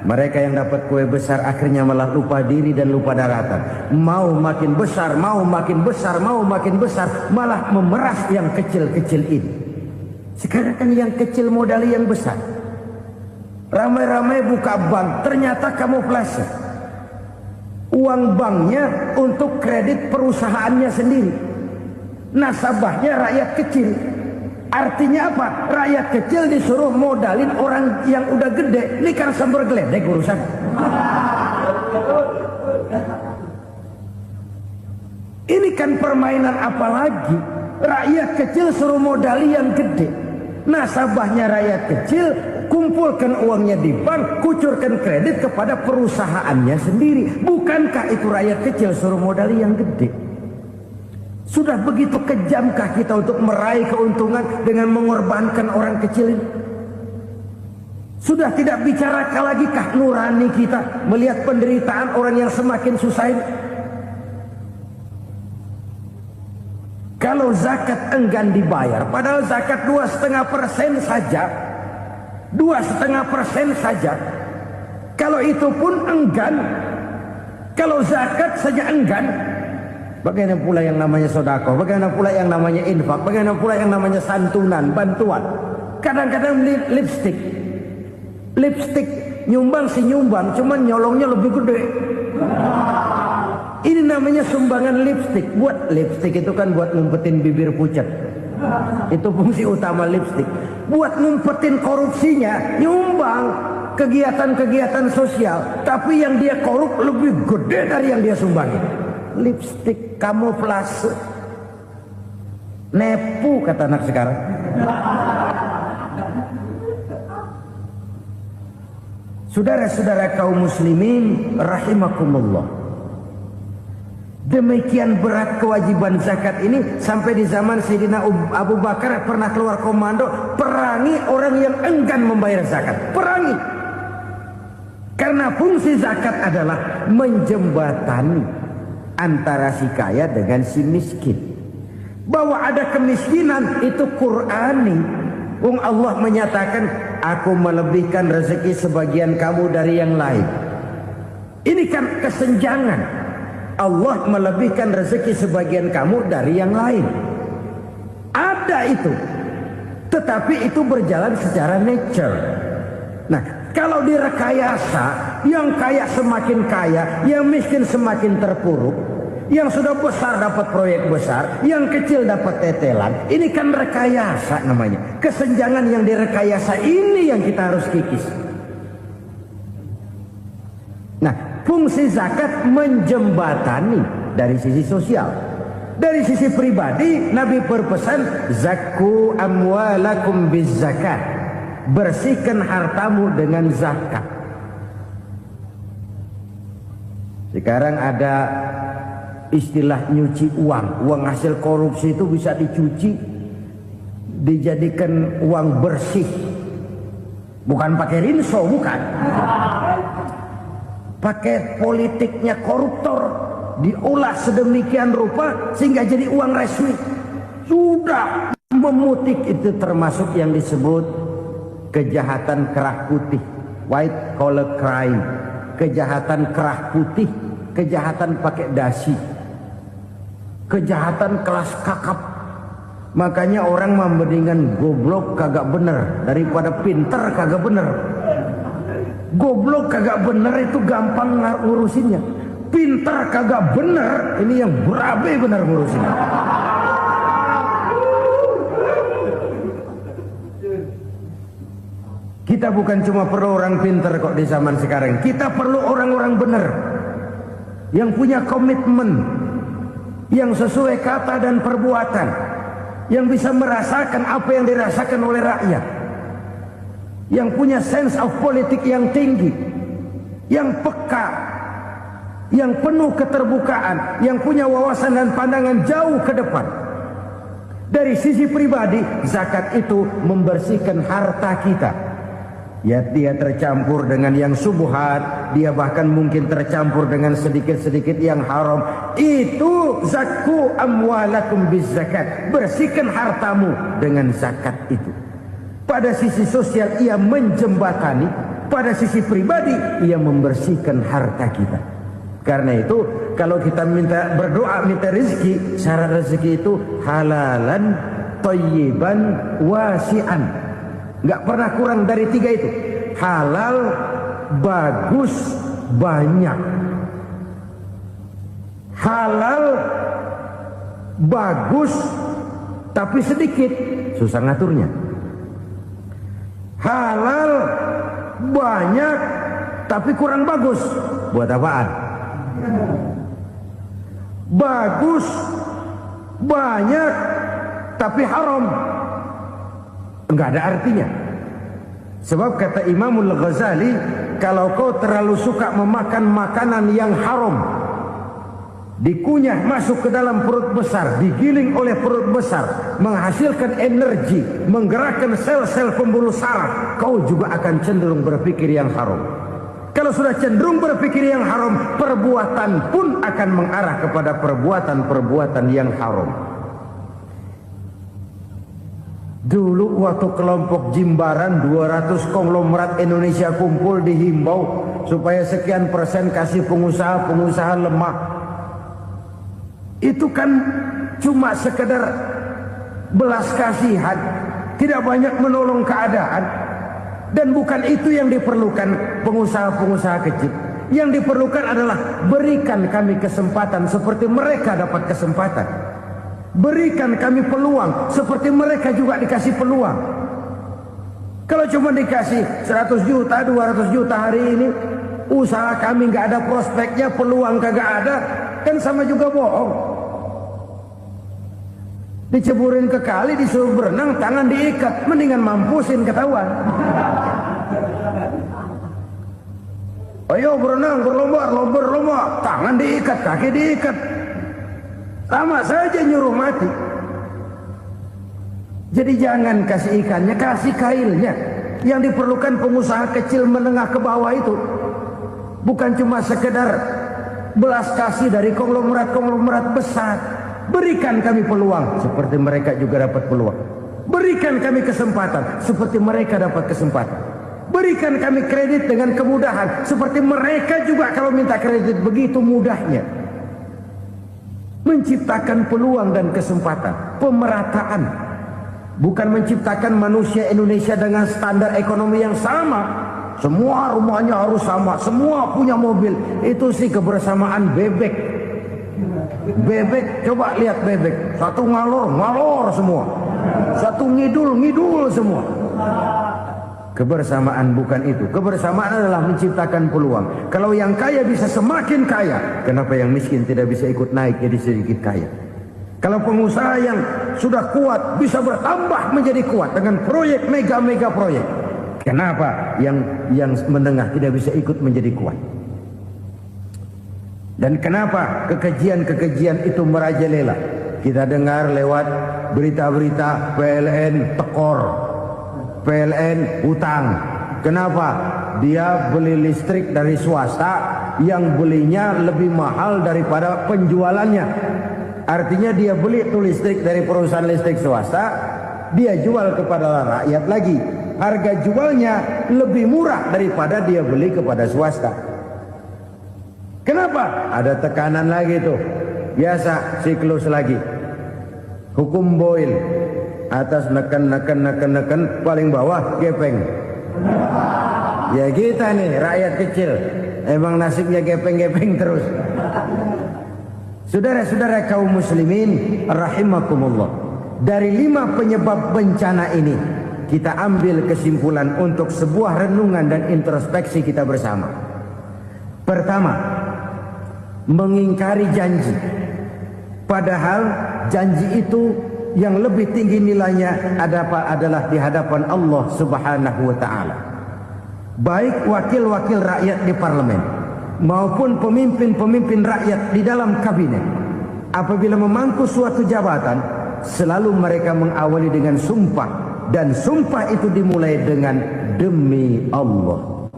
mereka yang dapat kue besar akhirnya malah lupa diri dan lupa daratan. Mau makin besar, malah memeras yang kecil-kecil ini. Sekarang kan yang kecil modali yang besar. Ramai-ramai buka bank, ternyata kamuflase. Uang banknya untuk kredit perusahaannya sendiri. Nasabahnya rakyat kecil. Artinya apa? Rakyat kecil disuruh modalin orang yang udah gede. Ini kan sumber geledek urusan. Ini kan permainan apa lagi? Rakyat kecil suruh modali yang gede. Nasabahnya rakyat kecil, kumpulkan uangnya di bank, kucurkan kredit kepada perusahaannya sendiri. Bukankah itu rakyat kecil suruh modali yang gede? Sudah begitu kejamkah kita untuk meraih keuntungan dengan mengorbankan orang kecil ini? Sudah tidak bicara lagi kah nurani kita melihat penderitaan orang yang semakin susah ini? Kalau zakat enggan dibayar, padahal zakat 2,5% saja, 2,5% saja. Kalau itu pun enggan, kalau zakat saja enggan, bagaimana pula yang namanya sedekah, bagaimana pula yang namanya infak, bagaimana pula yang namanya santunan, bantuan. Kadang-kadang lipstick nyumbang si nyumbang, cuman nyolongnya lebih gede. Ini namanya sumbangan lipstick. Buat lipstick itu kan buat ngumpetin bibir pucat. Itu fungsi utama lipstick. Buat ngumpetin korupsinya, nyumbang kegiatan-kegiatan sosial, tapi yang dia korup lebih gede dari yang dia sumbangin. Lipstick kamuflase, nepu kata anak sekarang. Saudara-saudara kaum muslimin rahimakumullah, demikian berat kewajiban zakat ini sampai di zaman Sayyidina Abu Bakar pernah keluar komando perangi orang yang enggan membayar zakat. Perangi, karena fungsi zakat adalah menjembatani antara si kaya dengan si miskin. Bahwa ada kemiskinan itu Qur'ani. Allah menyatakan, aku melebihkan rezeki sebagian kamu dari yang lain. Ini kan kesenjangan. Allah melebihkan rezeki sebagian kamu dari yang lain. Ada itu. Tetapi itu berjalan secara nature. Nah, kalau direkayasa, Yang kaya semakin kaya, yang miskin semakin terpuruk. Yang sudah besar dapat proyek besar, yang kecil dapat tetelan. Ini kan rekayasa namanya. Kesenjangan yang direkayasa ini yang kita harus kikis. Nah, fungsi zakat menjembatani dari sisi sosial. Dari sisi pribadi, Nabi berpesan, zakku amwalakum biz zakat. Bersihkan hartamu dengan zakat. Sekarang ada istilah nyuci uang. Uang hasil korupsi itu bisa dicuci, dijadikan uang bersih. Bukan pakai rinso, bukan. Pakai politiknya koruptor, diolah sedemikian rupa sehingga jadi uang resmi. Sudah memutik, itu termasuk yang disebut kejahatan kerah putih, white collar crime. Kejahatan kerah putih, kejahatan pakai dasi, kejahatan kelas kakap. Makanya orang mendingan goblok kagak bener daripada pinter kagak bener. Goblok kagak bener itu gampang ngurusinnya. Pinter kagak bener, ini yang berabe bener ngurusinnya. Kita bukan cuma perlu orang pinter kok di zaman sekarang. Kita perlu orang-orang benar, yang punya komitmen, yang sesuai kata dan perbuatan, yang bisa merasakan apa yang dirasakan oleh rakyat, yang punya sense of politik yang tinggi, yang peka, yang penuh keterbukaan, yang punya wawasan dan pandangan jauh ke depan. Dari sisi pribadi, zakat itu membersihkan harta kita. Ya, dia tercampur dengan yang subuhat, dia bahkan mungkin tercampur dengan sedikit-sedikit yang haram. Itu zakku amwalakum biz zakat. Bersihkan hartamu dengan zakat itu. Pada sisi sosial ia menjembatani, pada sisi pribadi ia membersihkan harta kita. Karena itu kalau kita minta berdoa minta rezeki, syarat rezeki itu halalan thayyiban wasi'an. Nggak pernah kurang dari 3 itu. Halal, bagus, banyak. Halal, bagus, tapi sedikit, susah ngaturnya. Halal, banyak, tapi kurang bagus. Buat apaan? Bagus, banyak, tapi haram. Enggak ada artinya. Sebab kata Imamul Ghazali, kalau kau terlalu suka memakan makanan yang haram, dikunyah masuk ke dalam perut besar, digiling oleh perut besar, menghasilkan energi, menggerakkan sel-sel pembuluh saraf, kau juga akan cenderung berpikir yang haram. Kalau sudah cenderung berpikir yang haram, perbuatan pun akan mengarah kepada perbuatan-perbuatan yang haram. Dulu waktu kelompok Jimbaran 200 konglomerat Indonesia kumpul dihimbau supaya sekian persen kasih pengusaha lemah. Itu kan cuma sekedar belas kasihan, tidak banyak menolong keadaan. Dan bukan itu yang diperlukan pengusaha-pengusaha kecil. Yang diperlukan adalah berikan kami kesempatan seperti mereka dapat kesempatan. Berikan kami peluang seperti mereka juga dikasih peluang. Kalau cuma dikasih 100 juta, 200 juta hari ini, usaha kami nggak ada prospeknya, peluang kagak ada, kan sama juga bohong. Diceburin ke kali, disuruh berenang, tangan diikat, mendingan mampusin ketahuan. Ayo berenang, berlomba, tangan diikat, kaki diikat. Sama saja nyuruh mati. Jadi jangan kasih ikannya, kasih kailnya. Yang diperlukan pengusaha kecil menengah ke bawah itu bukan cuma sekedar belas kasih dari konglomerat-konglomerat besar. Berikan kami peluang seperti mereka juga dapat peluang. Berikan kami kesempatan seperti mereka dapat kesempatan. Berikan kami kredit dengan kemudahan seperti mereka juga kalau minta kredit begitu mudahnya. Menciptakan peluang dan kesempatan, pemerataan. Bukan menciptakan manusia Indonesia dengan standar ekonomi yang sama, semua rumahnya harus sama, semua punya mobil. Itu sih kebersamaan bebek. Bebek, coba lihat bebek, satu ngalor semua, satu ngidul semua. Kebersamaan bukan itu. Kebersamaan adalah menciptakan peluang. Kalau yang kaya bisa semakin kaya, kenapa yang miskin tidak bisa ikut naik jadi sedikit kaya? Kalau pengusaha yang sudah kuat bisa bertambah menjadi kuat dengan proyek mega proyek, kenapa yang menengah tidak bisa ikut menjadi kuat? Dan kenapa kekejian itu merajalela? Kita dengar lewat berita-berita PLN tekor, PLN hutang. Kenapa? Dia beli listrik dari swasta yang belinya lebih mahal daripada penjualannya. Artinya dia beli itu listrik dari perusahaan listrik swasta, dia jual kepada rakyat lagi. Harga jualnya lebih murah daripada dia beli kepada swasta. Kenapa? Ada tekanan lagi tuh. Biasa siklus lagi. Hukum Boyle. Atas neken, paling bawah gepeng. Ya kita nih rakyat kecil, emang nasibnya gepeng terus. Saudara-saudara kaum muslimin rahimakumullah, dari 5 penyebab bencana ini kita ambil kesimpulan untuk sebuah renungan dan introspeksi kita bersama. Pertama, mengingkari janji, padahal janji itu yang lebih tinggi nilainya adalah di hadapan Allah Subhanahu wa ta'ala. Baik wakil-wakil rakyat di parlemen maupun pemimpin-pemimpin rakyat di dalam kabinet, apabila memangku suatu jabatan, selalu mereka mengawali dengan sumpah, dan sumpah itu dimulai dengan demi Allah.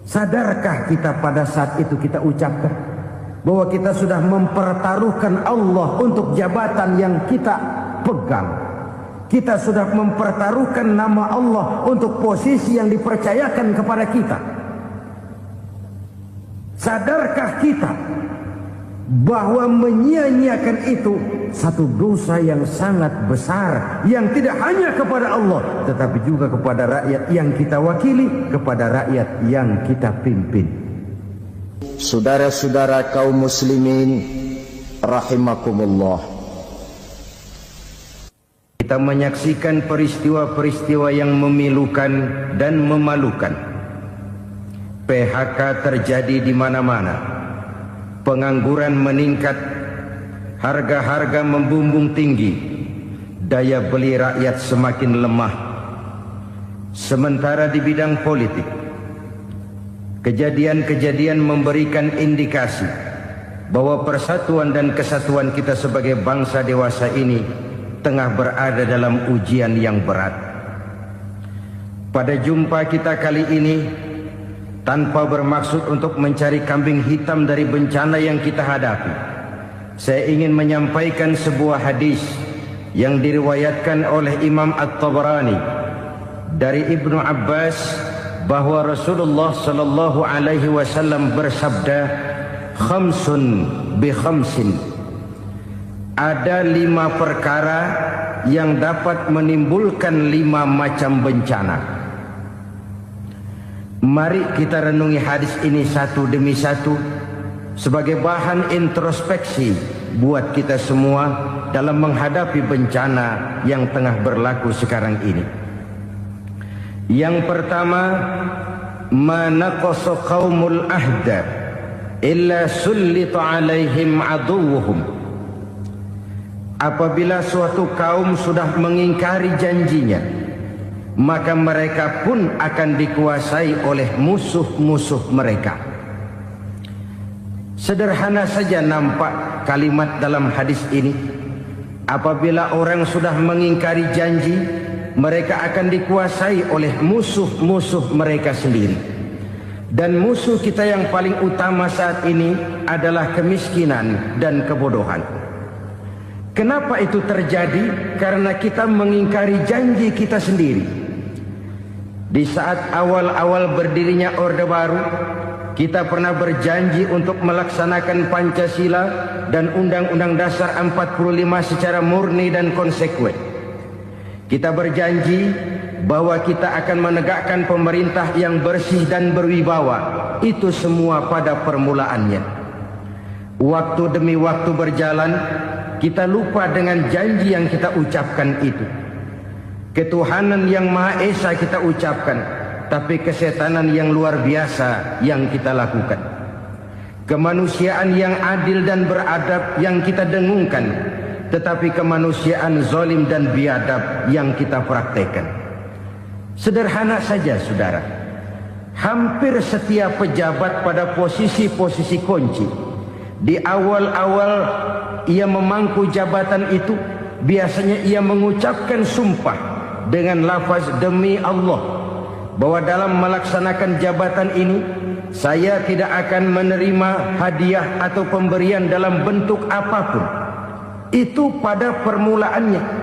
Sadarkah kita pada saat itu kita ucapkan bahwa kita sudah mempertaruhkan Allah untuk jabatan yang kita pegang? Kita sudah mempertaruhkan nama Allah untuk posisi yang dipercayakan kepada kita. Sadarkah kita bahwa menyia-nyiakan itu satu dosa yang sangat besar, yang tidak hanya kepada Allah tetapi juga kepada rakyat yang kita wakili, kepada rakyat yang kita pimpin. Saudara-saudara kaum muslimin rahimakumullah, kita menyaksikan peristiwa-peristiwa yang memilukan dan memalukan. PHK terjadi di mana-mana, pengangguran meningkat, harga-harga membumbung tinggi, daya beli rakyat semakin lemah. Sementara di bidang politik, kejadian-kejadian memberikan indikasi bahwa persatuan dan kesatuan kita sebagai bangsa dewasa ini tengah berada dalam ujian yang berat. Pada jumpa kita kali ini, tanpa bermaksud untuk mencari kambing hitam dari bencana yang kita hadapi, saya ingin menyampaikan sebuah hadis yang diriwayatkan oleh Imam At-Tabarani dari Ibnu Abbas, bahwa Rasulullah sallallahu alaihi wasallam bersabda, khamsun bi khamsin, ada 5 perkara yang dapat menimbulkan 5 macam bencana. Mari kita renungi hadis ini satu demi satu sebagai bahan introspeksi buat kita semua dalam menghadapi bencana yang tengah berlaku sekarang ini. Yang pertama, manaqasa qaumul ahda illa sullita alaihim aduwwuhum. Apabila suatu kaum sudah mengingkari janjinya, maka mereka pun akan dikuasai oleh musuh-musuh mereka. Sederhana saja nampak kalimat dalam hadis ini. Apabila orang sudah mengingkari janji, mereka akan dikuasai oleh musuh-musuh mereka sendiri. Dan musuh kita yang paling utama saat ini adalah kemiskinan dan kebodohan. Kenapa itu terjadi? Karena kita mengingkari janji kita sendiri. Di saat awal-awal berdirinya Orde Baru, kita pernah berjanji untuk melaksanakan Pancasila dan Undang-Undang Dasar 45 secara murni dan konsekuen. Kita berjanji bahwa kita akan menegakkan pemerintah yang bersih dan berwibawa. Itu semua pada permulaannya. Waktu demi waktu berjalan, kita lupa dengan janji yang kita ucapkan itu. Ketuhanan yang Maha Esa kita ucapkan, tapi kesetanan yang luar biasa yang kita lakukan. Kemanusiaan yang adil dan beradab yang kita dengungkan, tetapi kemanusiaan zalim dan biadab yang kita praktekkan. Sederhana saja saudara, hampir setiap pejabat pada posisi-posisi kunci, di awal-awal ia memangku jabatan itu, biasanya ia mengucapkan sumpah dengan lafaz demi Allah, bahwa dalam melaksanakan jabatan ini saya tidak akan menerima hadiah atau pemberian dalam bentuk apapun. Itu pada permulaannya.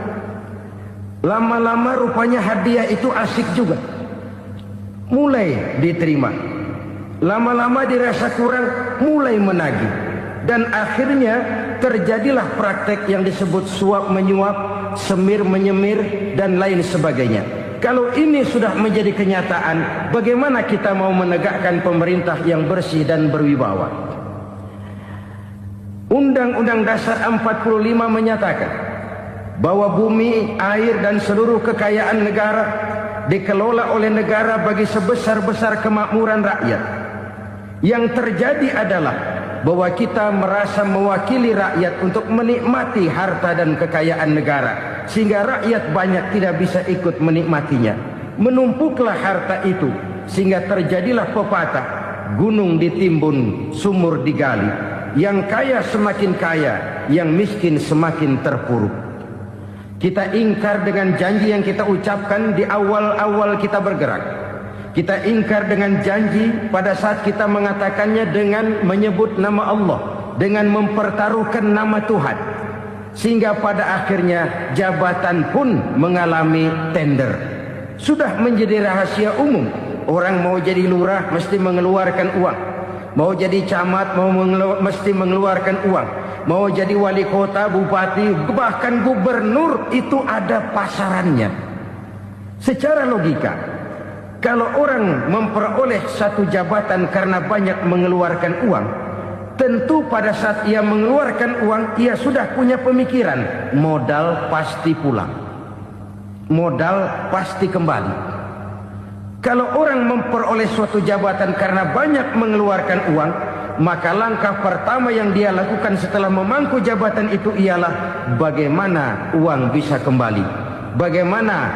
Lama-lama rupanya hadiah itu asik juga, mulai diterima. Lama-lama dirasa kurang, mulai menagih. Dan akhirnya terjadilah praktek yang disebut suap menyuap, semir menyemir, dan lain sebagainya. Kalau ini sudah menjadi kenyataan, bagaimana kita mau menegakkan pemerintah yang bersih dan berwibawa? Undang-Undang Dasar 45 menyatakan bahwa bumi, air, dan seluruh kekayaan negara dikelola oleh negara bagi sebesar-besar kemakmuran rakyat. Yang terjadi adalah bahwa kita merasa mewakili rakyat untuk menikmati harta dan kekayaan negara, sehingga rakyat banyak tidak bisa ikut menikmatinya. Menumpuklah harta itu sehingga terjadilah pepatah, gunung ditimbun, sumur digali. Yang kaya semakin kaya, yang miskin semakin terpuruk. Kita ingkar dengan janji yang kita ucapkan di awal-awal kita bergerak. Kita ingkar dengan janji pada saat kita mengatakannya dengan menyebut nama Allah, dengan mempertaruhkan nama Tuhan. Sehingga pada akhirnya jabatan pun mengalami tender. Sudah menjadi rahasia umum. Orang mau jadi lurah mesti mengeluarkan uang. Mau jadi camat mesti mengeluarkan uang. Mau jadi wali kota, bupati, bahkan gubernur, itu ada pasarannya. Secara logika, kalau orang memperoleh satu jabatan karena banyak mengeluarkan uang, tentu pada saat ia mengeluarkan uang, ia sudah punya pemikiran, modal pasti pulang, modal pasti kembali. Kalau orang memperoleh suatu jabatan karena banyak mengeluarkan uang, maka langkah pertama yang dia lakukan setelah memangku jabatan itu ialah bagaimana uang bisa kembali, bagaimana